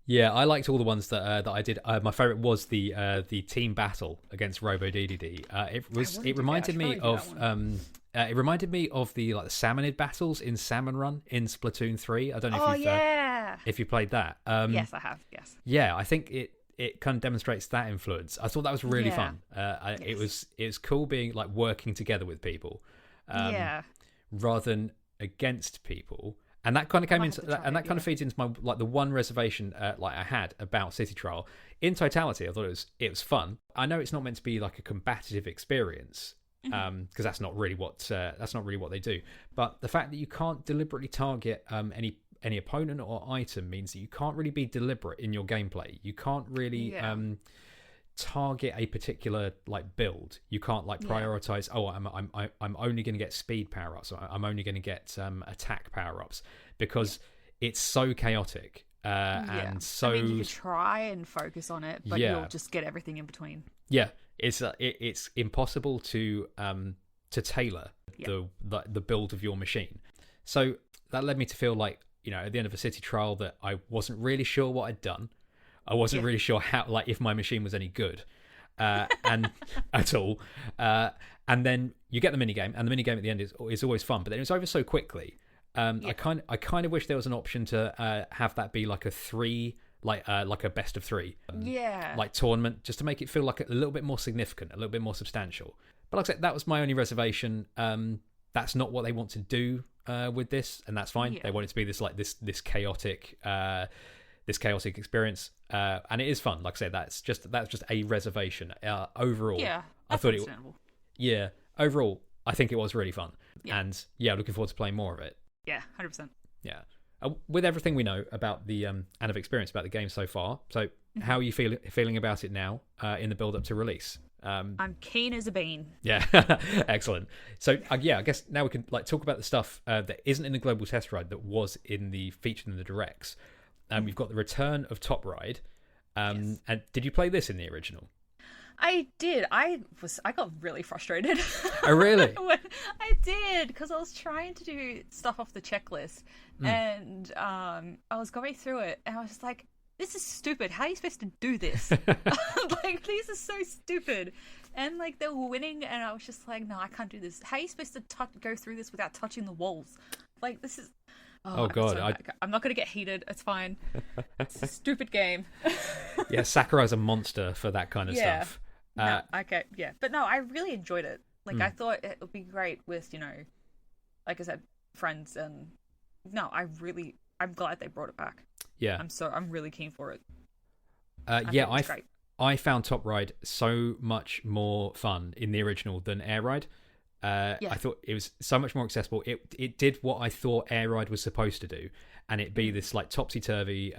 Yeah, I liked all the ones that I did. My favorite was the team battle against Robo DDD. It reminded me of the the Salmonid battles in Salmon Run in Splatoon 3. I don't know if you played that. Yes, I have. Yes. Yeah, I think it kind of demonstrates that influence. I thought that was really fun. Yes. It was cool being working together with people, rather than against people. And that kind of kind of feeds into my the one reservation I had about City Trial. In totality, I thought it was fun. I know it's not meant to be like a combative experience because that's not really what they do. But the fact that you can't deliberately target any opponent or item means that you can't really be deliberate in your gameplay. You can't really target a particular build. You can't prioritize. Oh, I'm only going to get speed power ups. I'm only going to get attack power ups because it's so chaotic. And so you could try and focus on it, but you'll just get everything in between. Yeah, it's impossible to tailor the build of your machine. So that led me to feel at the end of a City Trial that I wasn't really sure what I'd done. I wasn't really sure how, if my machine was any good, and at all. And then you get the minigame, and the minigame at the end is always fun, but then it's over so quickly. I kind of wish there was an option to have that be like a 3, like a best of 3, like tournament, just to make it feel like a little bit more significant, a little bit more substantial. But like I said, that was my only reservation. That's not what they want to do with this, and that's fine. They want it to be this chaotic experience, and it is fun. Like I said, that's just a reservation. Overall, I thought overall, I think it was really fun, and looking forward to playing more of it. Yeah, 100%. Yeah, with everything we know about the and have experienced about the game so far. So, how are you feeling about it now in the build up to release? I'm keen as a bean. Yeah, excellent. So I guess now we can talk about the stuff that isn't in the global test ride that was featured in the directs. We've got the return of Top Ride. And did you play this in the original? I did. I got really frustrated. Oh, really? I did, because I was trying to do stuff off the checklist, and I was going through it, and I was just like, this is stupid. How are you supposed to do this? These are so stupid. And they were winning, and I was just like, no, I can't do this. How are you supposed to go through this without touching the walls? This is... Oh God! I'm not going to get heated. It's fine. It's a stupid game. Yeah, Sakurai's a monster for that kind of stuff. No, okay, yeah. But no, I really enjoyed it. I thought it would be great with, like I said, friends, and no, I'm glad they brought it back. Yeah. I'm really keen for it. I found Top Ride so much more fun in the original than Air Ride. I thought it was so much more accessible. It did what I thought Air Ride was supposed to do, and it be this topsy-turvy,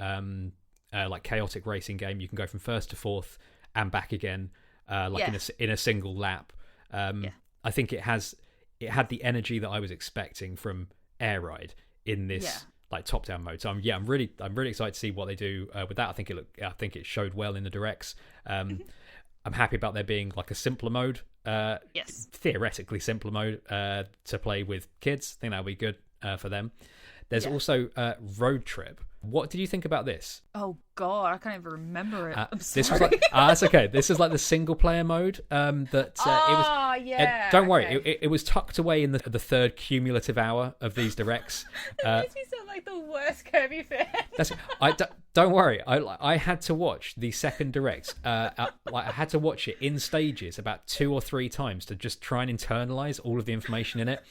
chaotic racing game. You can go from first to fourth and back again, in a single lap. I think it had the energy that I was expecting from Air Ride in this top-down mode. So I'm really excited to see what they do with that. I think it showed well in the directs. I'm happy about there being a simpler mode. Theoretically simpler mode to play with kids. I think that'll be good for them. There's also Road Trip. What did you think about this? Oh God, I can't even remember it. I'm sorry. This was that's okay. This is the single player mode that it was. Don't worry, it was tucked away in the third cumulative hour of these directs. It makes me sound like the worst Kirby fan. Don't worry. I had to watch the second direct. I had to watch it in stages about 2 or 3 times to just try and internalize all of the information in it.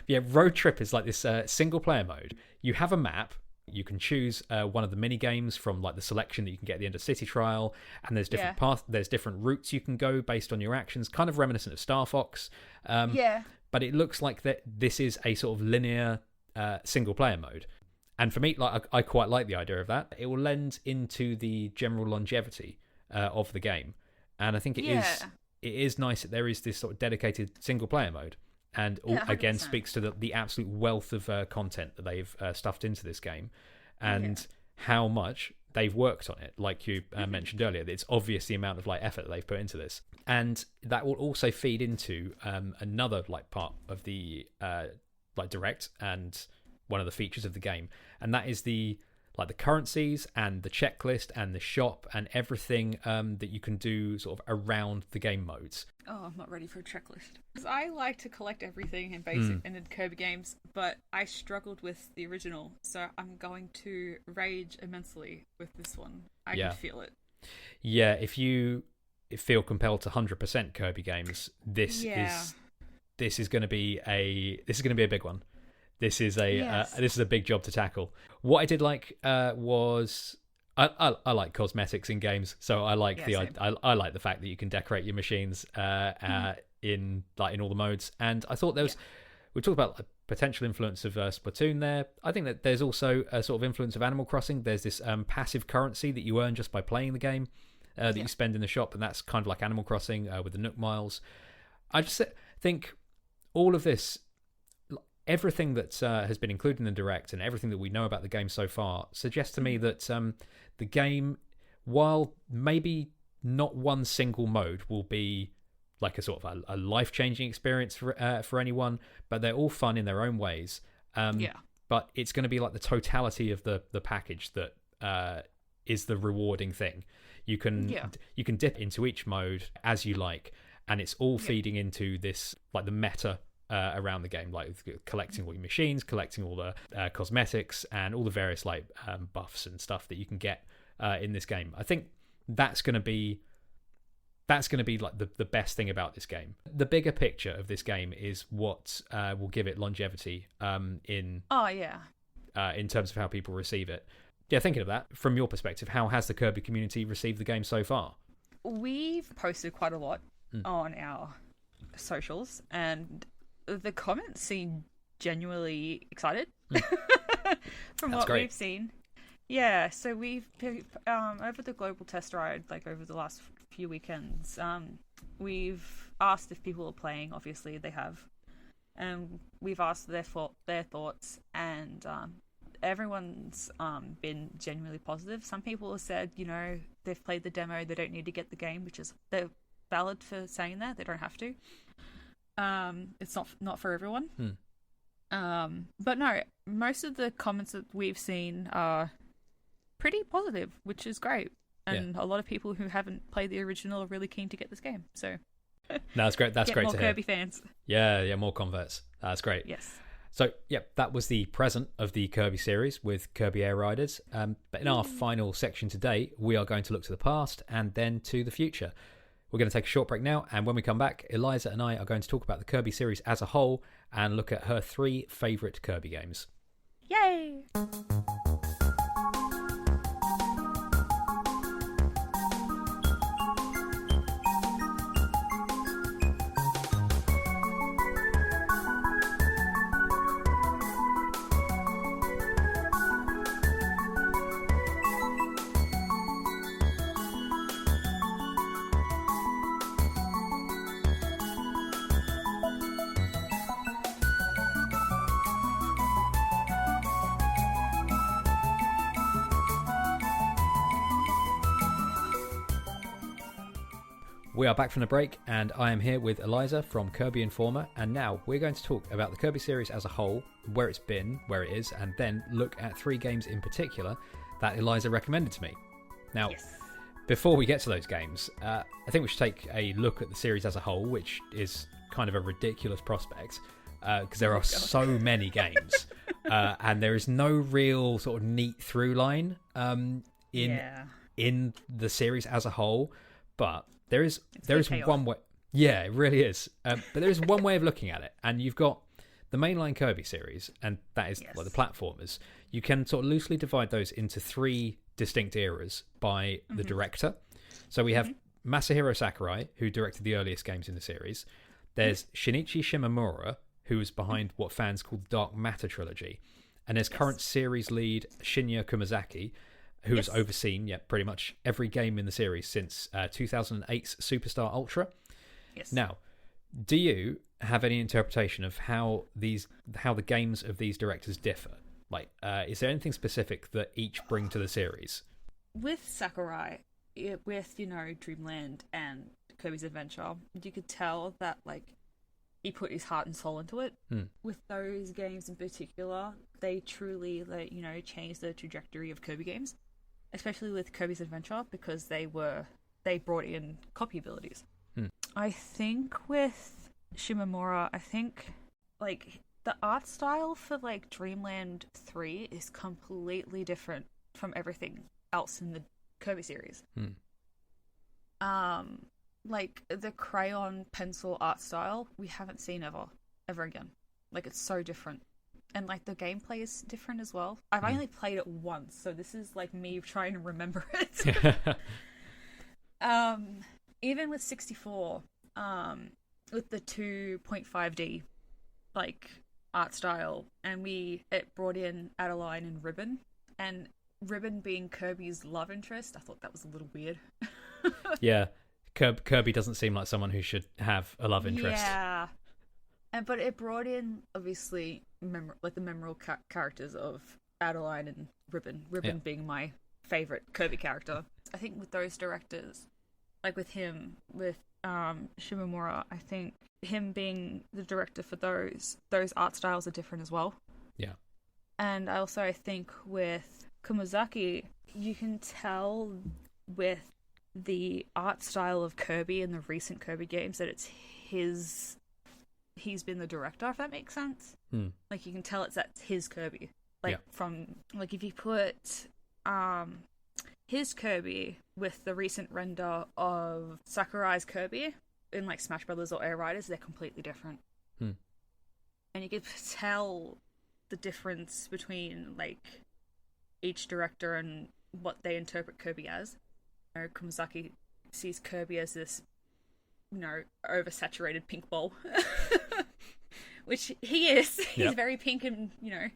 Yeah, Road Trip is this single player mode. You have a map. You can choose one of the mini games from the selection that you can get at the end of City Trial, and there's different paths. There's different routes you can go based on your actions, kind of reminiscent of Star Fox. But it looks like that this is a sort of linear single player mode, and for me, I quite like the idea of that. It will lend into the general longevity of the game, and I think it is nice that there is this sort of dedicated single player mode. And again, speaks to the absolute wealth of content that they've stuffed into this game, and how much they've worked on it. Like you mentioned earlier, it's obvious the amount of effort that they've put into this, and that will also feed into another part of the direct and one of the features of the game, and that is the currencies and the checklist and the shop and everything that you can do sort of around the game modes. Oh, I'm not ready for a checklist. I like to collect everything in basic and in Kirby games, but I struggled with the original, so I'm going to rage immensely with this one. I can feel it. Yeah, if you feel compelled to 100% Kirby games, this is going to be a big one. This is a big job to tackle. What I did like was I like cosmetics in games, so I like I like the fact that you can decorate your machines in all the modes. And I thought we talked about potential influence of Splatoon there. I think that there's also a sort of influence of Animal Crossing. There's this passive currency that you earn just by playing the game that you spend in the shop, and that's kind of like Animal Crossing with the Nook Miles. I just think all of this. Everything that has been included in the direct and everything that we know about the game so far suggests to me that the game, while maybe not one single mode will be a sort of a life-changing experience for anyone, but they're all fun in their own ways. But it's going to be the totality of the package that is the rewarding thing. You can dip into each mode as you like, and it's all feeding into this the meta around the game, like collecting all your machines, collecting all the cosmetics, and all the various like buffs and stuff that you can get in this game. I think that's going to be like the best thing about this game. The bigger picture of this game is what will give it longevity in terms of how people receive it. Yeah, thinking of that, from your perspective, how has the Kirby community received the game so far? We've posted quite a lot on our socials, and the comments seem genuinely excited from That's what great. we've seen. Yeah, so we've over the global test ride, like over the last few weekends, we've asked if people are playing. Obviously, they have, and we've asked their thoughts, and everyone's been genuinely positive. Some people have said, they've played the demo, they don't need to get the game, which is they're valid for saying that. They don't have to. It's not for everyone. But no, most of the comments that we've seen are pretty positive, which is great. And a lot of people who haven't played the original are really keen to get this game. So No, that's great. That's get great more to hear. Kirby fans. Yeah, more converts. That's great. Yes. So, that was the present of the Kirby series with Kirby Air Riders. But in our final section today, we are going to look to the past and then to the future. We're going to take a short break now, and when we come back, Eliza and I are going to talk about the Kirby series as a whole and look at her 3 favourite Kirby games. Yay! We are back from the break, and I am here with Eliza from Kirby Informer, and now we're going to talk about the Kirby series as a whole, where it's been, where it is, and then look at 3 games in particular that Eliza recommended to me. Now, before we get to those games, I think we should take a look at the series as a whole, which is kind of a ridiculous prospect, because there are so many games, and there is no real sort of neat through line in the series as a whole, but there is one way. Yeah, it really is. But there is one way of looking at it, and you've got the mainline Kirby series, and that is like the platformers. You can sort of loosely divide those into 3 distinct eras by the director. So we have Masahiro Sakurai, who directed the earliest games in the series. There's Shinichi Shimomura, who is behind what fans call the Dark Matter trilogy, and there's current series lead Shinya Kumazaki, who has overseen pretty much every game in the series since 2008's Superstar Ultra. Yes. Now, do you have any interpretation of how the games of these directors differ? Like, is there anything specific that each bring to the series? With Sakurai, with Dreamland and Kirby's Adventure, you could tell that he put his heart and soul into it. With those games in particular, they truly changed the trajectory of Kirby games. Especially with Kirby's Adventure, because they brought in copy abilities. I think with Shimomura, the art style for Dreamland 3 is completely different from everything else in the Kirby series. The crayon pencil art style we haven't seen ever again. It's so different. And the gameplay is different as well. I've only played it once, so this is me trying to remember it. Even with 64, with the 2.5D art style, and it brought in Adeline and Ribbon, and Ribbon being Kirby's love interest, I thought that was a little weird. Yeah, Kirby doesn't seem like someone who should have a love interest. Yeah. But it brought in, obviously, the memorable characters of Adeline and Ribbon. Ribbon being my favourite Kirby character. I think with those directors, with him, with Shimomura, I think him being the director for those art styles are different as well. Yeah. And I think with Kumazaki, you can tell with the art style of Kirby in the recent Kirby games that it's his he's been the director, if that makes sense. Like, you can tell that's his Kirby. Like, from, like, if you put his Kirby with the recent render of Sakurai's Kirby in, like, Smash Brothers or Air Riders, they're completely different. And you can tell the difference between, like, each director and what they interpret Kirby as. You know, Kumazaki sees Kirby as this, you know, oversaturated pink ball. Which he is. He's very pink and, you know.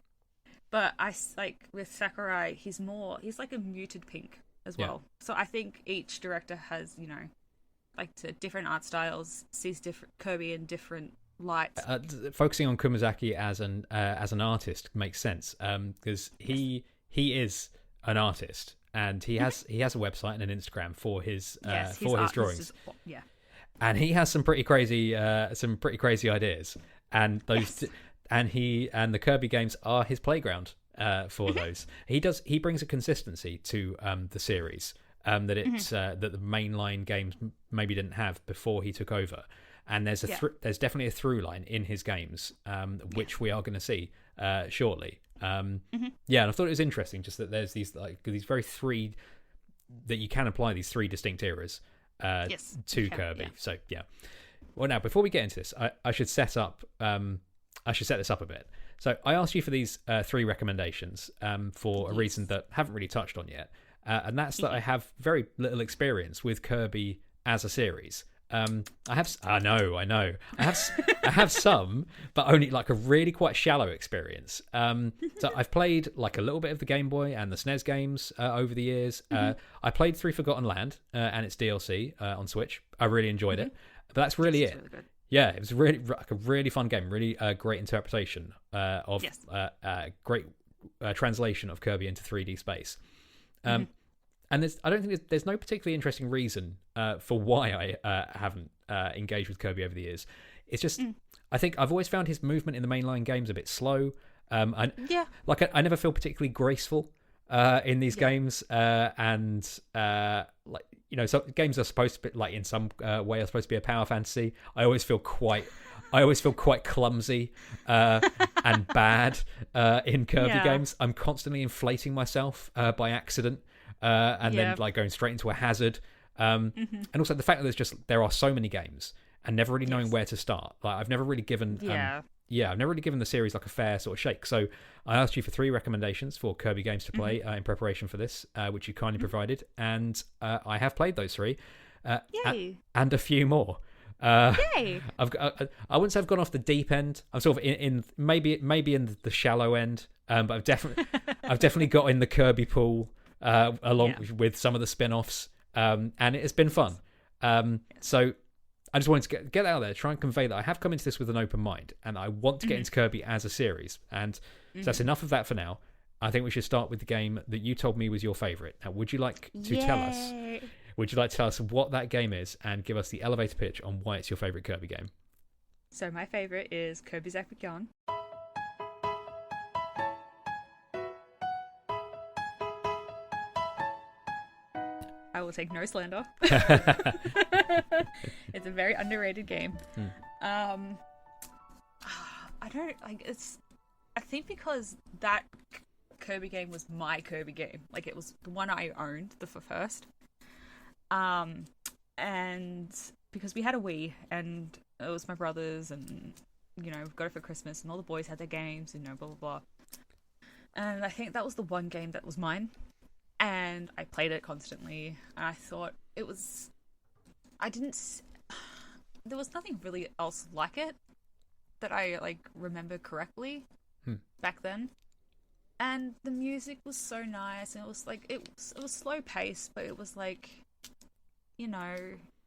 But like, with Sakurai, he's like a muted pink as well. So I think each director has, you know, like, to different art styles, sees different Kirby in different lights. Focusing on Kumazaki as an artist makes sense, because he is an artist, and he has a website and an Instagram for his drawings. And he has some pretty crazy ideas, and those and the Kirby games are his playground for those. He brings a consistency to the series that the mainline games maybe didn't have before he took over. And there's there's definitely a through line in his games, which we are going to see shortly. And I thought it was interesting just that there's these very three that you can apply these three distinct eras to Kirby. Yeah. So well, now before we get into this, I should set this up a bit. So I asked you for these three recommendations for a reason that I haven't really touched on yet, and that's that I have very little experience with Kirby as a series. I know. I have some, but only like a really quite shallow experience. So I've played like a little bit of the Game Boy and the SNES games over the years. I played through Forgotten Land and its DLC on Switch. I really enjoyed it, but that's really it. Really good. Yeah, it was really like a really fun game. Really great interpretation of great translation of Kirby into 3D space. And I don't think there's no particularly interesting reason for why I haven't engaged with Kirby over the years. It's just I think I've always found his movement in the mainline games a bit slow. I never feel particularly graceful in these games, and like, you know, some games are supposed to be like in some way are supposed to be a power fantasy. I always feel quite clumsy and bad in Kirby games. I'm constantly inflating myself by accident. Then like going straight into a hazard, and also the fact that there are so many games and never really knowing where to start. Like I've never really given the series like a fair sort of shake. So I asked you for three recommendations for Kirby games to play in preparation for this, which you kindly provided, and I have played those three, and a few more. Yay! I wouldn't say I've gone off the deep end. I'm sort of in maybe in the shallow end, but I've definitely got in the Kirby pool. Along with some of the spin-offs, and it has been fun. So I just wanted to get out there, try and convey that I have come into this with an open mind, and I want to get into Kirby as a series. And so that's enough of that for now. I think we should start with the game that you told me was your favourite. Now, would you like to tell us? Would you like to tell us what that game is and give us the elevator pitch on why it's your favourite Kirby game? So my favourite is Kirby's Epic Yarn. I will take no slander. It's a very underrated game. I don't like it's. I think because that Kirby game was my Kirby game, like it was the one I owned the first. And because we had a Wii, and it was my brother's, and you know, we got it for Christmas, and all the boys had their games, and you know, blah blah blah. And I think that was the one game that was mine. And I played it constantly, and I thought there was nothing really else like it that I like remember correctly back then. And the music was so nice, and it was like it was slow paced, but it was like, you know,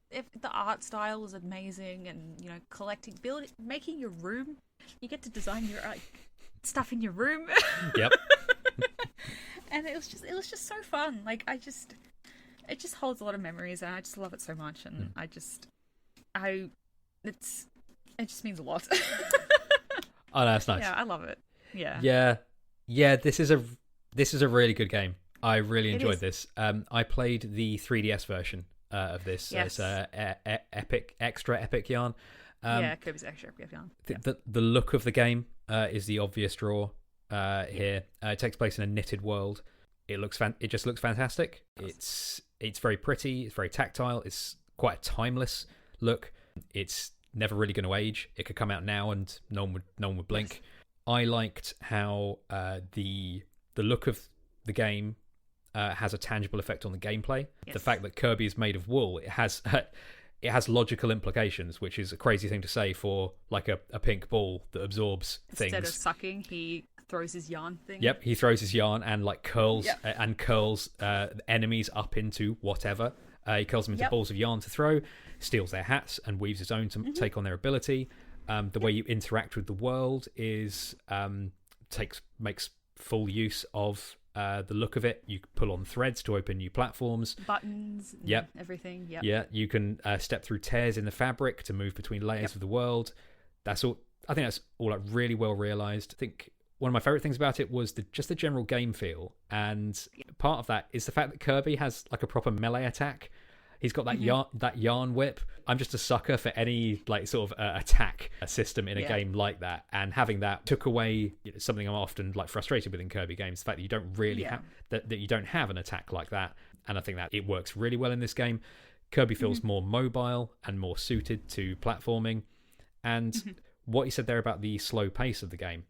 if the art style was amazing, and you know, making your room, you get to design your stuff in your room. Yep. And it was just so fun. Like it just holds a lot of memories, and I just love it so much. And it just means a lot. Oh, that's nice. Yeah, I love it. Yeah. This is a really good game. I really enjoyed this. I played the 3DS version of this. Yes. It's extra epic yarn. Yeah, Kirby's extra yarn. The look of the game is the obvious draw here. It takes place in a knitted world. It just looks fantastic. It's very pretty. It's very tactile. It's quite a timeless look. It's never really going to age. It could come out now and no one would blink. Yes. I liked how the look of the game has a tangible effect on the gameplay. Yes. The fact that Kirby is made of wool, it has logical implications, which is a crazy thing to say for like a pink ball that absorbs things. Instead of sucking, he throws his yarn thing. Yep, he throws his yarn and like curls enemies up into whatever. He curls them into balls of yarn to throw, steals their hats, and weaves his own to take on their ability. The way you interact with the world is makes full use of the look of it. You can pull on threads to open new platforms, buttons, everything. Yeah, you can step through tears in the fabric to move between layers of the world. That's all. I think that's all like really well realized. I think one of my favorite things about it was just the general game feel, and part of that is the fact that Kirby has like a proper melee attack. He's got that yarn whip. I'm just a sucker for any like sort of attack system in a game like that, and having that took away something I'm often like frustrated with in Kirby games. The fact that you don't really have that you don't have an attack like that, and I think that it works really well in this game. Kirby feels more mobile and more suited to platforming, and what you said there about the slow pace of the game,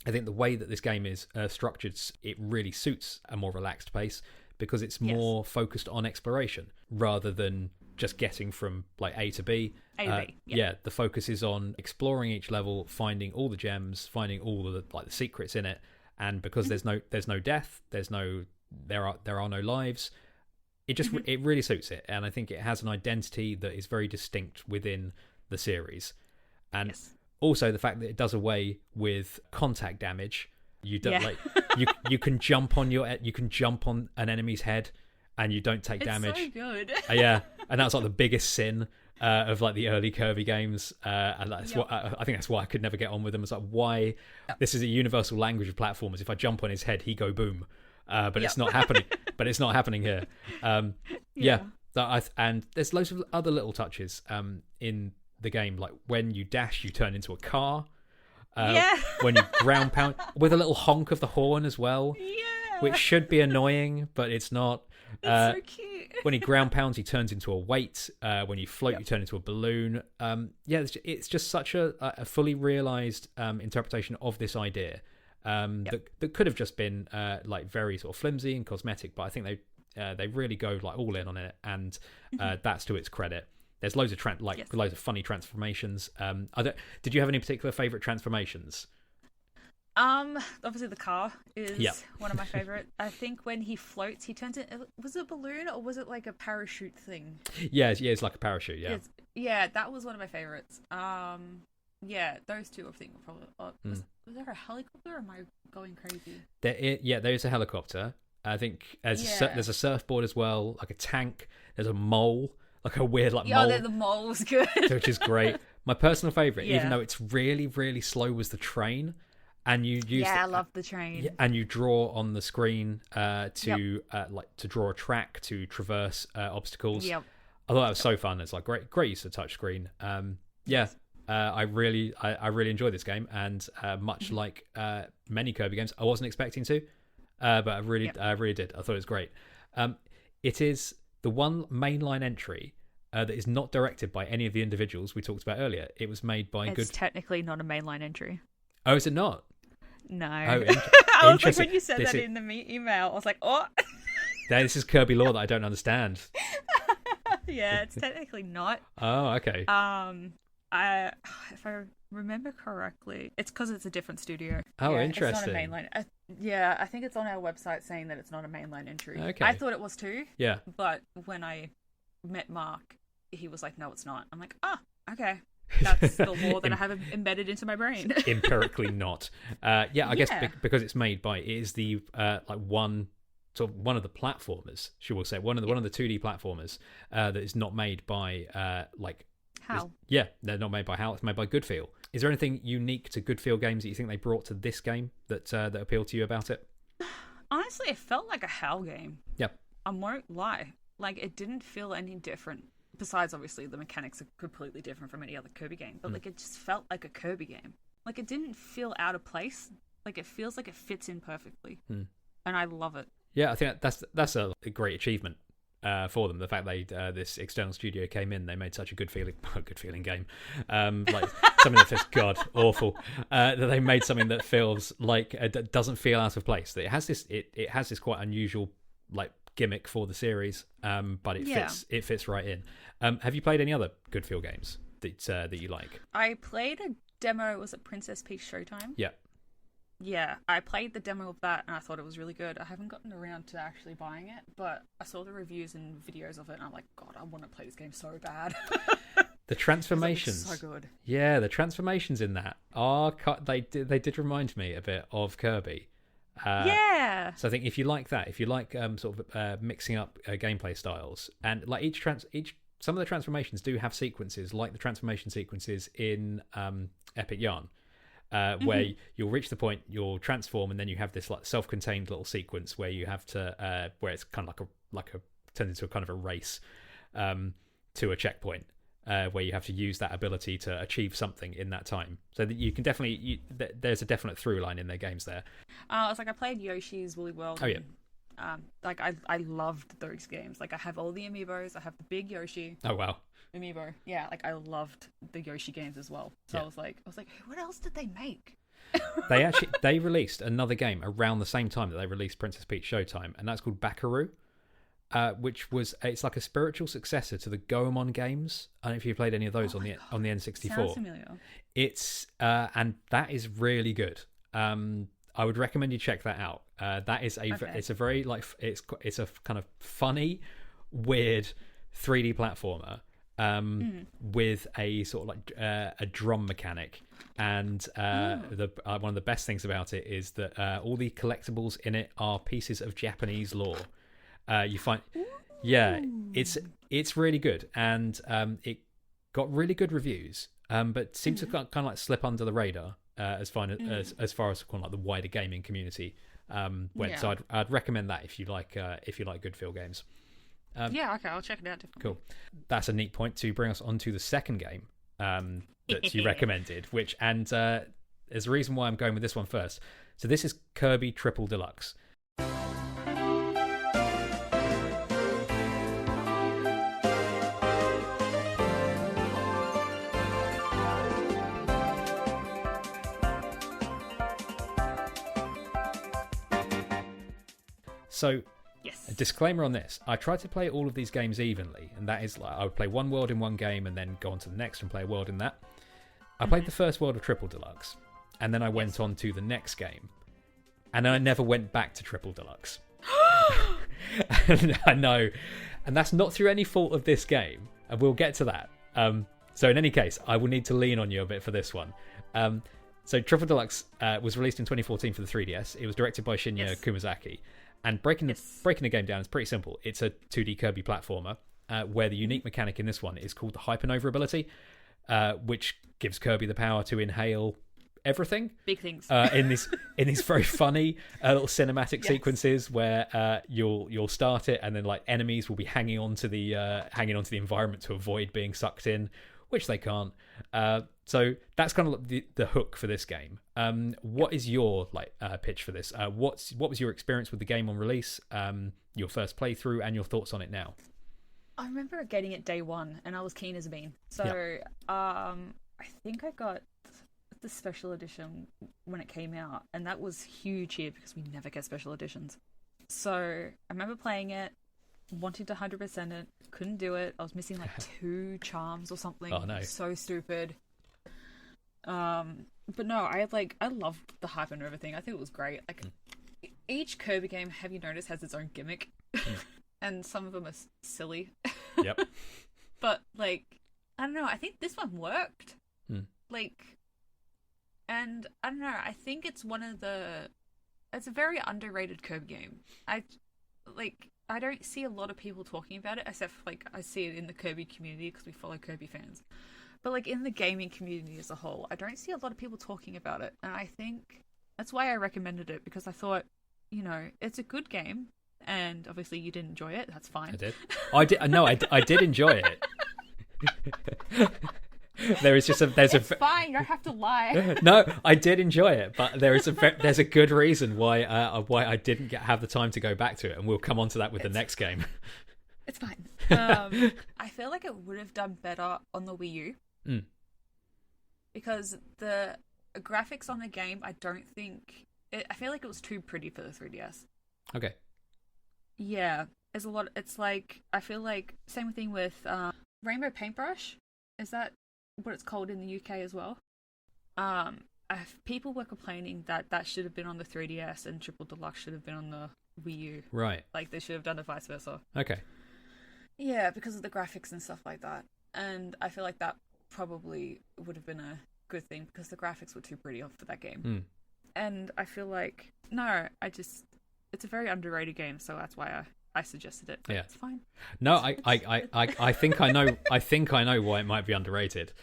I think the way that this game is structured, it really suits a more relaxed pace because it's more focused on exploration rather than just getting from like A to B. Yeah, the focus is on exploring each level, finding all the gems, finding all the like the secrets in it, and because there's no death, there are no lives. It just it really suits it, and I think it has an identity that is very distinct within the series, and also the fact that it does away with contact damage. You don't like you can jump on an enemy's head and you don't take damage. It's so good. Yeah, and that's like the biggest sin of like the early Kirby games, and that's what I think that's why I could never get on with them. It's like why this is a universal language of platformers. If I jump on his head, he go boom, but it's not happening. But it's not happening here. And there's loads of other little touches in the game, like when you dash, you turn into a car. When you ground pound with a little honk of the horn as well, which should be annoying, but it's not. It's so cute. When he ground pounds, he turns into a weight. When you float, you turn into a balloon. It's just such a fully realized interpretation of this idea that could have just been like very sort of flimsy and cosmetic, but I think they really go like all in on it, and that's to its credit. There's loads of loads of funny transformations. Did you have any particular favorite transformations? Obviously the car is one of my favorite. I think when he floats, he turns it. Was it a balloon or was it like a parachute thing? Yeah, it's like a parachute. Yeah, that was one of my favorites. Those two I think were probably. Was there a helicopter? Or am I going crazy? There is a helicopter. I think there's a surfboard as well, like a tank. There's a mole. Like a weird mole. The mole was good. Which is great. My personal favourite, even though it's really, really slow, was the train. And you use I love the train. And you draw on the screen to draw a track to traverse obstacles. I thought that was so fun. It's like great use of touchscreen. I really enjoyed this game, and much like many Kirby games, I wasn't expecting to, but I really did. I thought it was great. It is the one mainline entry that is not directed by any of the individuals we talked about earlier. It was made by It's technically not a mainline entry. Oh, is it not? No. Oh, I was like, when you said in the email, I was like, oh. This is Kirby lore that I don't understand. Yeah, it's technically not. Oh, okay. If I remember correctly, it's because it's a different studio. Oh, interesting. It's not a mainline. I think it's on our website saying that it's not a mainline entry. Okay. I thought it was too. Yeah. But when I met Mark, he was like, no, it's not. I'm like, okay. That's the lore that I have embedded into my brain. Empirically not. I guess because it's made by, it is the one of the platformers, she will say, one of the 2D platformers that is not made by HAL. They're not made by HAL. It's made by Goodfeel. Is there anything unique to Goodfeel games that you think they brought to this game that appealed to you about it? Honestly, it felt like a HAL game. Yep. I won't lie. Like, it didn't feel any different besides obviously the mechanics are completely different from any other Kirby game, but like it just felt like a Kirby game. Like it didn't feel out of place. Like it feels like it fits in perfectly, and I love it. Yeah, I think that's a great achievement for them. The fact they this external studio came in, they made such a good feeling game, like something that feels awful. That they made something that feels like doesn't feel out of place. That it has this quite unusual like gimmick for the series, but it fits right in. Have you played any other good feel games that you like? I played a demo. Was it Princess Peach Showtime? Yeah. Yeah, I played the demo of that and I thought it was really good. I haven't gotten around to actually buying it, but I saw the reviews and videos of it and I'm like, God, I want to play this game so bad. The transformations, so good. Yeah, the transformations in that are they did remind me a bit of Kirby. Yeah. So I think if you like that, if you like sort of mixing up gameplay styles, and like each some of the transformations do have sequences like the transformation sequences in Epic Yarn. Where you'll reach the point, you'll transform, and then you have this like self-contained little sequence where you have to, where it's kind of like a turns into a kind of a race to a checkpoint, where you have to use that ability to achieve something in that time. So that you can definitely, there's a definite through line in their games there. It's like I played Yoshi's Woolly World. Oh yeah. Like I loved those games. Like I have all the amiibos. I have the big Yoshi. Oh wow. Amiibo. Yeah, like I loved the Yoshi games as well. So yeah. I was like, what else did they make? They released another game around the same time that they released Princess Peach Showtime, and that's called Bakaru, which it's like a spiritual successor to the Goemon games. I don't know if you played any of those on the N64. Sounds familiar. It's and that is really good. I would recommend you check that out. That is it's a very like it's a kind of funny, weird 3D platformer. With a sort of like a drum mechanic, and one of the best things about it is that all the collectibles in it are pieces of Japanese lore. You find, it's really good, and it got really good reviews, but seemed to kind of like slip under the radar as far as kind of like the wider gaming community went. So I'd recommend that if you like good feel games. Okay, I'll check it out. Definitely. Cool. That's a neat point to bring us on to the second game that you recommended, there's a reason why I'm going with this one first. So this is Kirby Triple Deluxe. So, yes. A disclaimer on this: I try to play all of these games evenly, and that is like I would play one world in one game and then go on to the next and play a world in that. I played the first world of Triple Deluxe, and then I went on to the next game, and I never went back to Triple Deluxe. I know, and that's not through any fault of this game, and we'll get to that. So in any case, I will need to lean on you a bit for this one. So Triple Deluxe was released in 2014 for the 3DS. It was directed by Shinya Kumazaki. And breaking the game down is pretty simple. It's a 2D Kirby platformer where the unique mechanic in this one is called the Hypernova ability, which gives Kirby the power to inhale everything. Big things. in these very funny little cinematic sequences where you'll start it and then like enemies will be hanging onto the environment to avoid being sucked in, which they can't. So that's kind of the hook for this game. What is your pitch for this? What was your experience with the game on release? Your first playthrough and your thoughts on it now? I remember getting it day one, and I was keen as a bean. So I think I got the special edition when it came out, and that was huge here because we never get special editions. So I remember playing it, wanting to 100% it, couldn't do it. I was missing like 2 charms or something. Oh no! So stupid. But no, I loved the Hypernova thing. I think it was great. Like each Kirby game, have you noticed, has its own gimmick, and some of them are silly. Yep. But like, I don't know. I think this one worked. And I don't know. I think it's it's a very underrated Kirby game. I don't see a lot of people talking about it, except for, I see it in the Kirby community because we follow Kirby fans. But in the gaming community as a whole, I don't see a lot of people talking about it. And I think that's why I recommended it, because I thought, it's a good game. And obviously you didn't enjoy it. That's fine. I did. No, I did enjoy it. There's It's fine. You don't have to lie. No, I did enjoy it, but there's a good reason why I didn't have the time to go back to it, and we'll come on to that with the next game. It's fine. I feel like it would have done better on the Wii U. Because the graphics on the game, I feel like it was too pretty for the 3DS. Okay. Yeah, there's a lot. It's like, I feel like same thing with Rainbow Paintbrush. Is that what it's called in the UK as well? People were complaining that should have been on the 3DS and Triple Deluxe should have been on the Wii U. Right. Like they should have done it vice versa. Okay. Yeah, because of the graphics and stuff like that. And I feel like that probably would have been a good thing because the graphics were too pretty for that game. And I feel like, it's a very underrated game, so that's why I suggested it. But yeah, it's fine. No, I think I know. I think I know why it might be underrated.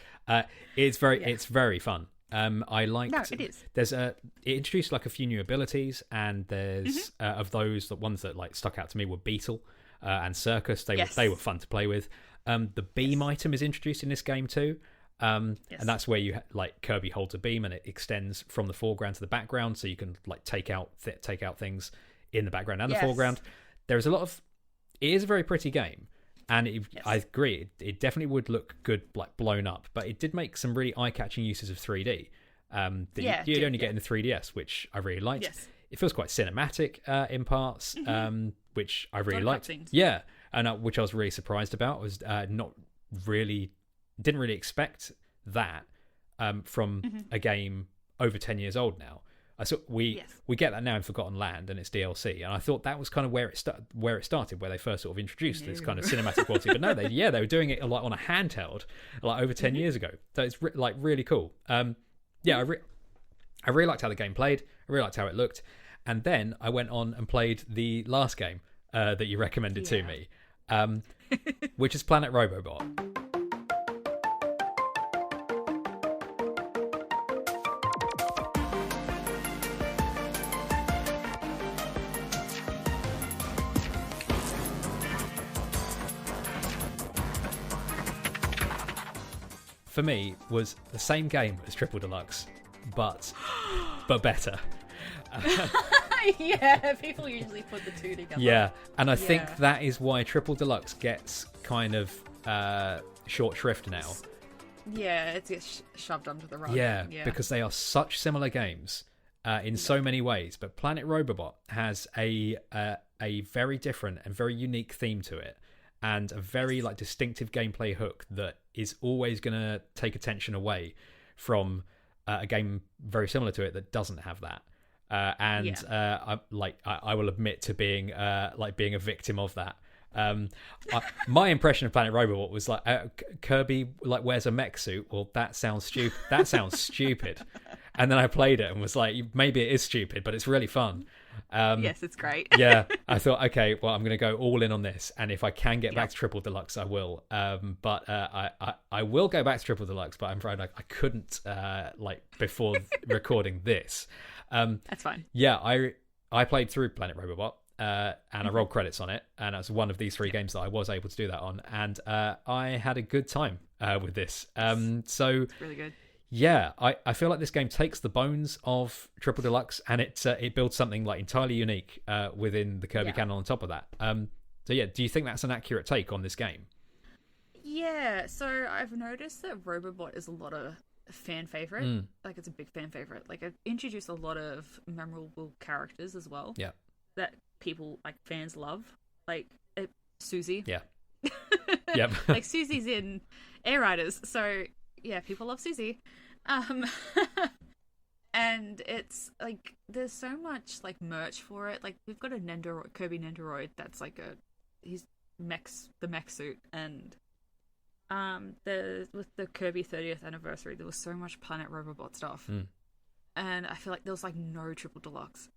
It's very fun. I liked. No, it is. It introduced like a few new abilities, and there's of those, the ones that like stuck out to me were Beetle and Circus. They were fun to play with. The beam item is introduced in this game too. And that's where you like Kirby holds a beam and it extends from the foreground to the background, so you can like take out things in the background and the foreground. There's a lot of. It is a very pretty game, and I agree. It definitely would look good, like blown up, but it did make some really eye-catching uses of 3D. That you'd only get in the 3DS, which I really liked. Yes. It feels quite cinematic in parts, which I really liked. Cutscenes. Yeah, and which I was really surprised about. Was didn't really expect that from a game over 10 years old now. We get that now in Forgotten Land, and it's DLC, and I thought that was kind of where it started, where they first sort of introduced this kind of cinematic quality. But no, they were doing it like on a handheld, like over 10 years ago. So it's like really cool. I really liked how the game played. I really liked how it looked, and then I went on and played the last game that you recommended to me, which is Planet Robobot. For me, was the same game as Triple Deluxe, but better. Yeah, people usually put the two together. Yeah, and I think that is why Triple Deluxe gets kind of short shrift now. Yeah, it gets shoved under the rug. Yeah, because they are such similar games in so many ways. But Planet Robobot has a very different and very unique theme to it, and a very like distinctive gameplay hook that is always going to take attention away from a game very similar to it that doesn't have that. I will admit to being a victim of that. My impression of Planet Robobot was like Kirby like wears a mech suit. Well, that sounds stupid. That sounds stupid. And then I played it and was like, maybe it is stupid, but it's really fun. Yes, it's great. Yeah, I thought, okay, well, I'm going to go all in on this, and if I can get back to Triple Deluxe, I will. But I will go back to Triple Deluxe, but I'm afraid I couldn't before recording this. That's fine. Yeah, I played through Planet Robobot, and I rolled credits on it, and it's one of these three games that I was able to do that on, and I had a good time with this. So it's really good. Yeah, I feel like this game takes the bones of Triple Deluxe and it builds something like entirely unique within the Kirby canon on top of that. So yeah, do you think that's an accurate take on this game? Yeah, so I've noticed that Robobot is a lot of fan favorite. Like it's a big fan favorite. Like it introduced a lot of memorable characters as well. Yeah, that people like fans love. Like Susie. Yeah. Yep. Like Susie's in Air Riders, so. Yeah, people love Susie. And it's like there's so much like merch for it. Like we've got a Kirby Nendoroid that's like the mech suit, and with the Kirby 30th anniversary there was so much Planet Robobot stuff. And I feel like there was like no Triple Deluxe.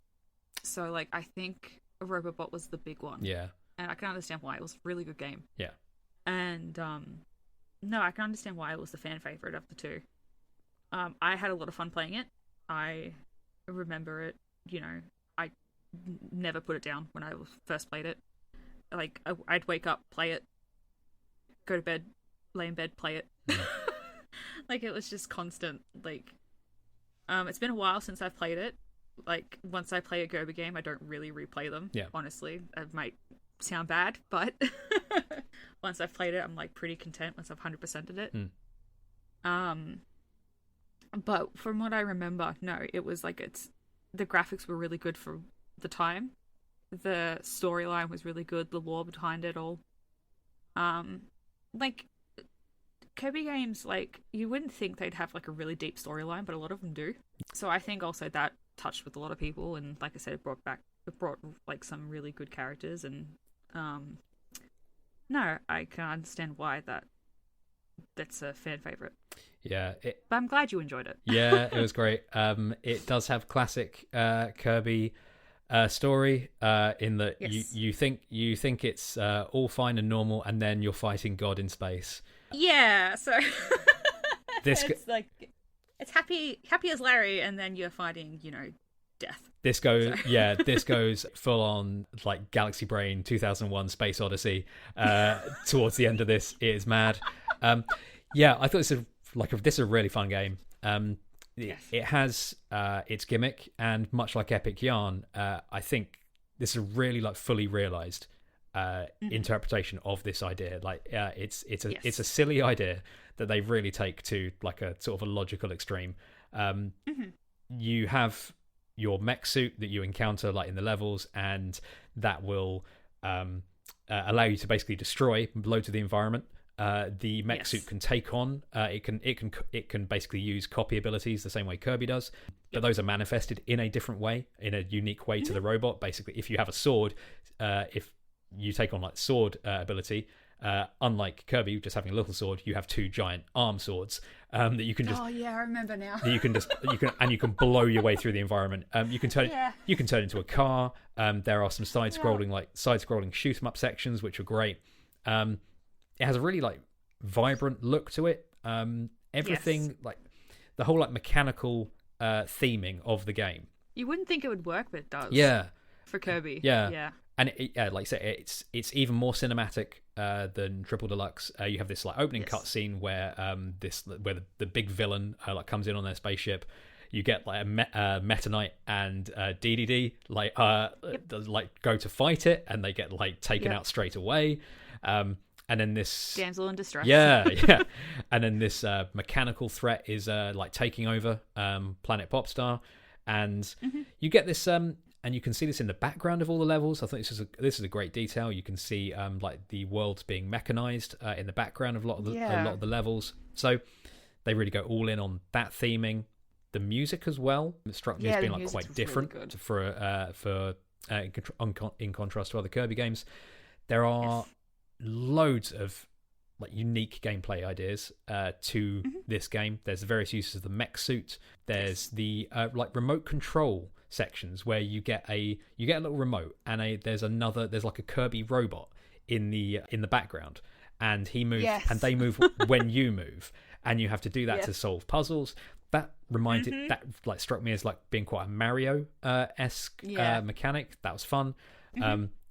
So like I think Robobot was the big one. Yeah. And I can understand why. It was a really good game. Yeah. And no, I can understand why it was the fan favorite of the two. I had a lot of fun playing it. I remember it, I never put it down when I first played it. Like, I'd wake up, play it, go to bed, lay in bed, play it. Like, it was just constant. Like, it's been a while since I've played it. Like, once I play a Kirby game, I don't really replay them. Yeah. Honestly, it might sound bad, but once I've played it, I'm like pretty content once I've 100%ed it. But from what I remember, no, it was like the graphics were really good for the time. The storyline was really good. The lore behind it all. Like, Kirby games, like, you wouldn't think they'd have like a really deep storyline, but a lot of them do. So I think also that touched with a lot of people, and like I said, it brought like some really good characters, and no, I can understand why that's a fan favorite. Yeah, but I'm glad you enjoyed it. Yeah, it was great. It does have classic Kirby story in that Yes. you think it's all fine and normal, and then you're fighting God in space. Yeah, so This it's like it's happy as Larry, and then you're fighting, death. This goes full on like Galaxy Brain 2001 Space Odyssey. Towards the end of this, it is mad. Yeah, I thought this is a really fun game. Yes. It has its gimmick, and much like Epic Yarn, I think this is a really like fully realized interpretation of this idea. Like, it's a silly idea that they really take to like a sort of a logical extreme. You have your mech suit that you encounter like in the levels, and that will allow you to basically destroy loads of the environment. The mech suit can take on it can basically use copy abilities the same way Kirby does, but those are manifested in a different way, in a unique way to the robot. Basically, if you have a sword, if you take on like sword ability, unlike Kirby just having a little sword, you have two giant arm swords that you can just. Oh yeah, I remember now. That you can blow your way through the environment. You can turn into a car. There are some side scrolling shoot 'em up sections which are great. It has a really like vibrant look to it. Everything like the whole like mechanical theming of the game. You wouldn't think it would work, but it does. Yeah. For Kirby. Yeah. And like I say, it's even more cinematic than Triple Deluxe. You have this like opening cutscene where where the big villain like comes in on their spaceship. You get like a Meta Knight and DDD like go to fight it, and they get like taken out straight away. And then this damsel in distress. Yeah. And then this mechanical threat is like taking over Planet Popstar, and you get this and you can see this in the background of all the levels. I think this is a great detail. You can see like the worlds being mechanized in the background of a lot of the levels. So they really go all in on that theming. The music as well, it struck me as being like quite different in contrast to other Kirby games. There are loads of like unique gameplay ideas to this game. There's the various uses of the mech suit. There's the like remote control sections where you get a little remote, and there's like a Kirby robot in the background, and he moves and they move when you move, and you have to do that to solve puzzles. That that like struck me as like being quite a Mario esque mechanic. That was fun.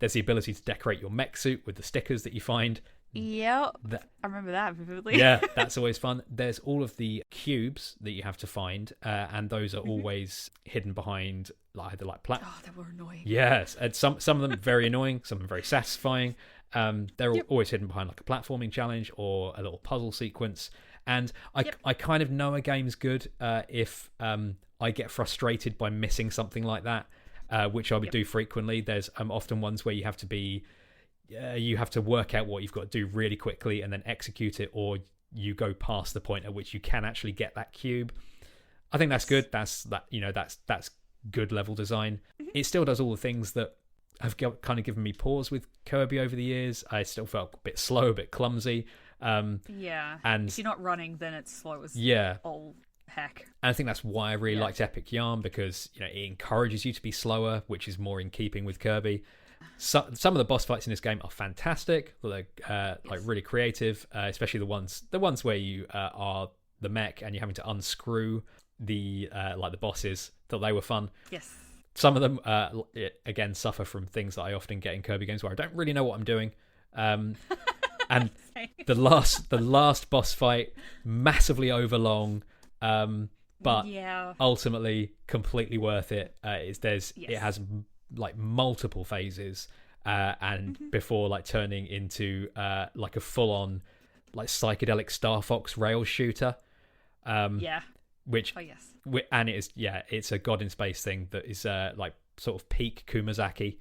There's the ability to decorate your mech suit with the stickers that you find. Yep. I remember that vividly. Yeah, that's always fun. There's all of the cubes that you have to find, and those are always hidden behind either like Oh, they were annoying. Yes, and some of them very annoying, some of them very satisfying. They're always hidden behind like a platforming challenge or a little puzzle sequence. And I kind of know a game's good if I get frustrated by missing something like that, which I would do frequently. There's often ones where you have to work out what you've got to do really quickly and then execute it, or you go past the point at which you can actually get that cube. I think that's good. That's good level design. It still does all the things that have kind of given me pause with Kirby over the years. I still felt a bit slow, a bit clumsy. And if you're not running, then it's slow as all heck. And I think that's why I really liked Epic Yarn, because it encourages you to be slower, which is more in keeping with Kirby. Some of the boss fights in this game are fantastic. They're like really creative, especially the ones where you are the mech and you're having to unscrew the like the bosses. Thought they were fun. Yes. Some of them again suffer from things that I often get in Kirby games where I don't really know what I'm doing. And the last boss fight, massively overlong, but ultimately completely worth it. It has like multiple phases, and before like turning into like a full-on like psychedelic Star Fox rail shooter. Which and it's a God in Space thing that is like sort of peak Kumazaki,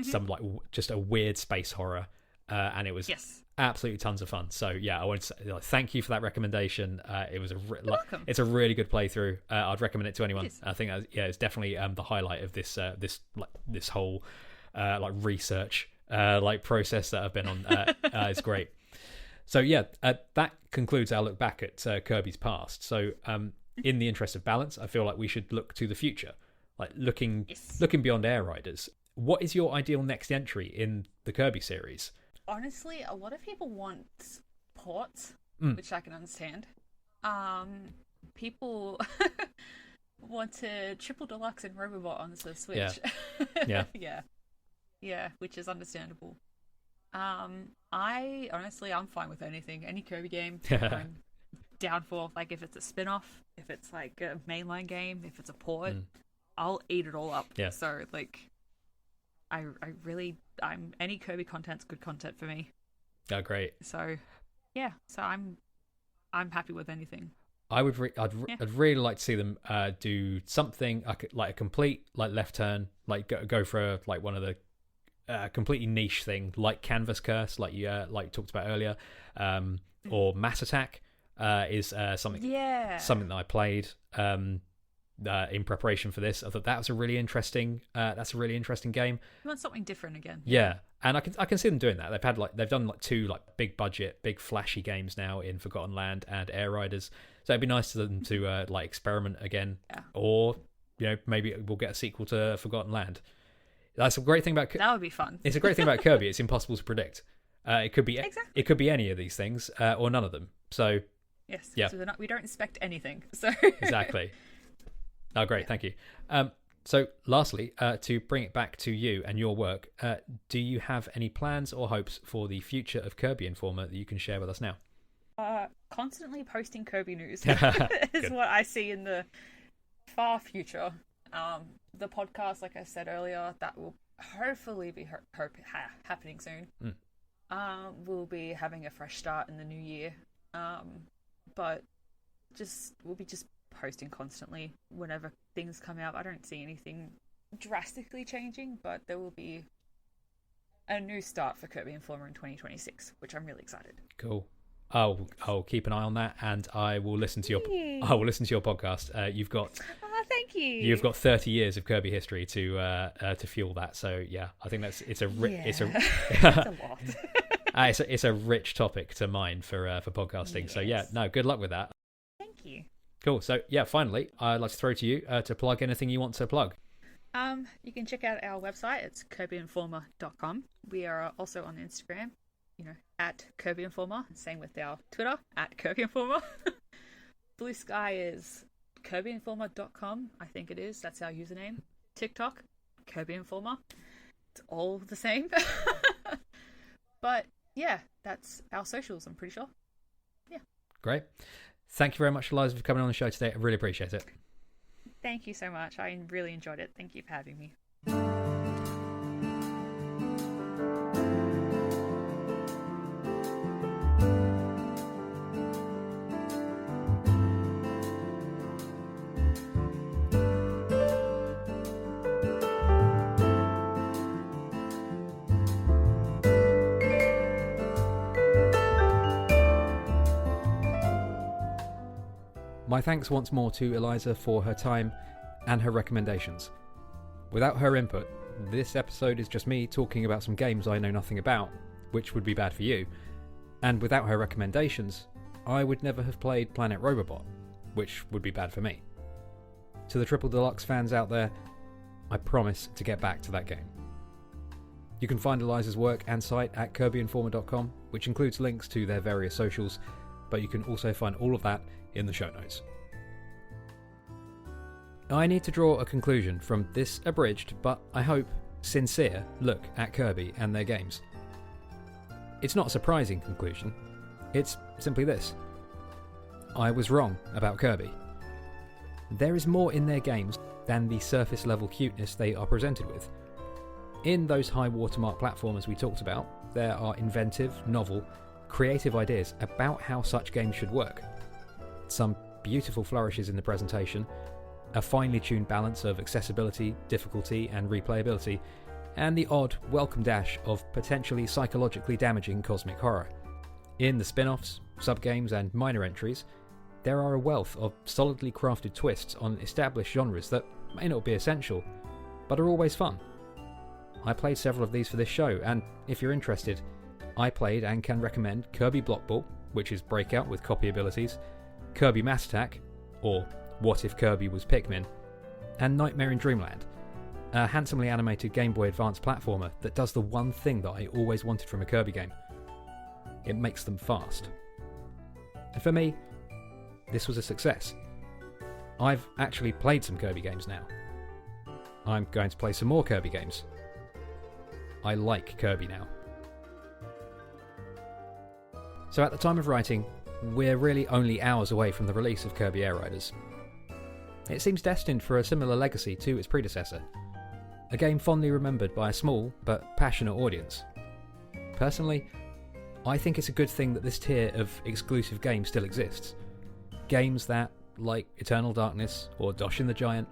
some like just a weird space horror, and it was absolutely tons of fun. So yeah, I want to say, thank you for that recommendation. It was it's a really good playthrough. I'd recommend it to anyone. I think it's definitely the highlight of this whole like research like process that I've been on. It's great. So yeah, that concludes our look back at Kirby's past. So in the interest of balance, I feel like we should look to the future, like looking beyond Air Riders. What is your ideal next entry in the Kirby series? Honestly, a lot of people want ports, which I can understand. People want to triple deluxe and Robobot on the Switch. Yeah, which is understandable. I'm fine with anything. Any Kirby game, I'm down for. Like, if it's a spin-off, if it's like a mainline game, if it's a port, I'll eat it all up. Yeah. So, like, any Kirby content's good content for me. Oh, great. So, yeah. So I'm happy with anything. I'd really like to see them do something like a complete like left turn, like go for like one of the completely niche thing like Canvas Curse, like you talked about earlier, or Mass Attack is something that I played in preparation for this. I thought that was a really interesting game. You want something different again? Yeah, and I can see them doing that. They've done like two like big budget, big flashy games now in Forgotten Land and Air Riders. So it'd be nice for them to like experiment again, or maybe we'll get a sequel to Forgotten Land. That's a great thing about that would be fun. It's a great thing about Kirby. It's impossible to predict. It could be any of these things, or none of them. So so we don't expect anything. So exactly. Oh, great, thank you. So lastly, to bring it back to you and your work, do you have any plans or hopes for the future of Kirby Informer that you can share with us now? Constantly posting Kirby news is what I see in the far future. The podcast, like I said earlier, that will hopefully be happening soon. We'll be having a fresh start in the new year. But we'll be just posting constantly whenever things come out. I don't see anything drastically changing, but there will be a new start for Kirby Informer in 2026, which I'm really excited. Cool. I'll keep an eye on that, and I will listen to your podcast. You've got thank you. You've got 30 years of Kirby history to fuel that. So yeah, I think it's a lot. It's a rich topic to mine for podcasting. Yes. So yeah, no, good luck with that. Thank you. Cool. So yeah, finally, I'd like to throw to you to plug anything you want to plug. You can check out our website. It's kirbyinformer.com. We are also on Instagram, at Kirby Informer. Same with our Twitter, at Kirby Informer. Blue Sky is kirbyinformer.com, I think it is. That's our username. TikTok, Kirby Informer. It's all the same. But yeah, that's our socials, I'm pretty sure. Yeah. Great. Thank you very much, Eliza, for coming on the show today. I really appreciate it. Thank you so much. I really enjoyed it. Thank you for having me. My thanks once more to Eliza for her time and her recommendations. Without her input, this episode is just me talking about some games I know nothing about, which would be bad for you. And without her recommendations, I would never have played Planet Robobot, which would be bad for me. To the Triple Deluxe fans out there, I promise to get back to that game. You can find Eliza's work and site at kirbyinformer.com, which includes links to their various socials, but you can also find all of that in the show notes. I need to draw a conclusion from this abridged, but I hope sincere, look at Kirby and their games. It's not a surprising conclusion. It's simply this. I was wrong about Kirby. There is more in their games than the surface level cuteness they are presented with. In those high watermark platformers we talked about, there are inventive, novel, creative ideas about how such games should work. Some beautiful flourishes in the presentation, a finely tuned balance of accessibility, difficulty and replayability, and the odd, welcome dash of potentially psychologically damaging cosmic horror. In the spin-offs, sub-games and minor entries, there are a wealth of solidly crafted twists on established genres that may not be essential, but are always fun. I played several of these for this show, and if you're interested, I played and can recommend Kirby Block Ball, which is Breakout with copy abilities, Kirby Mass Attack, or What If Kirby Was Pikmin, and Nightmare in Dreamland, a handsomely animated Game Boy Advance platformer that does the one thing that I always wanted from a Kirby game. It makes them fast. And for me, this was a success. I've actually played some Kirby games now. I'm going to play some more Kirby games. I like Kirby now. So at the time of writing, we're really only hours away from the release of Kirby Air Riders. It seems destined for a similar legacy to its predecessor, a game fondly remembered by a small but passionate audience. Personally, I think it's a good thing that this tier of exclusive games still exists. Games that, like Eternal Darkness, or Doshin the Giant,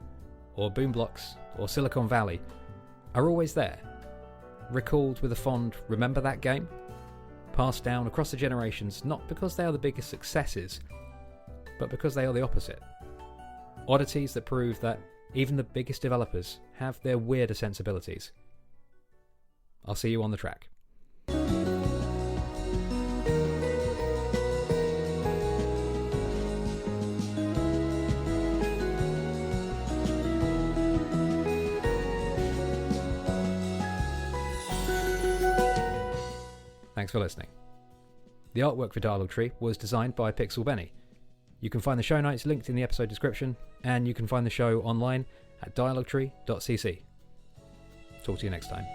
or Boomblocks, or Silicon Valley, are always there, recalled with a fond "remember that game?" passed down across the generations not because they are the biggest successes, but because they are the opposite. Oddities that prove that even the biggest developers have their weirder sensibilities. I'll see you on the track. Thanks for listening. The artwork for Dialogue Tree was designed by Pixel Benny. You can find the show notes linked in the episode description, and you can find the show online at dialoguetree.cc. Talk to you next time.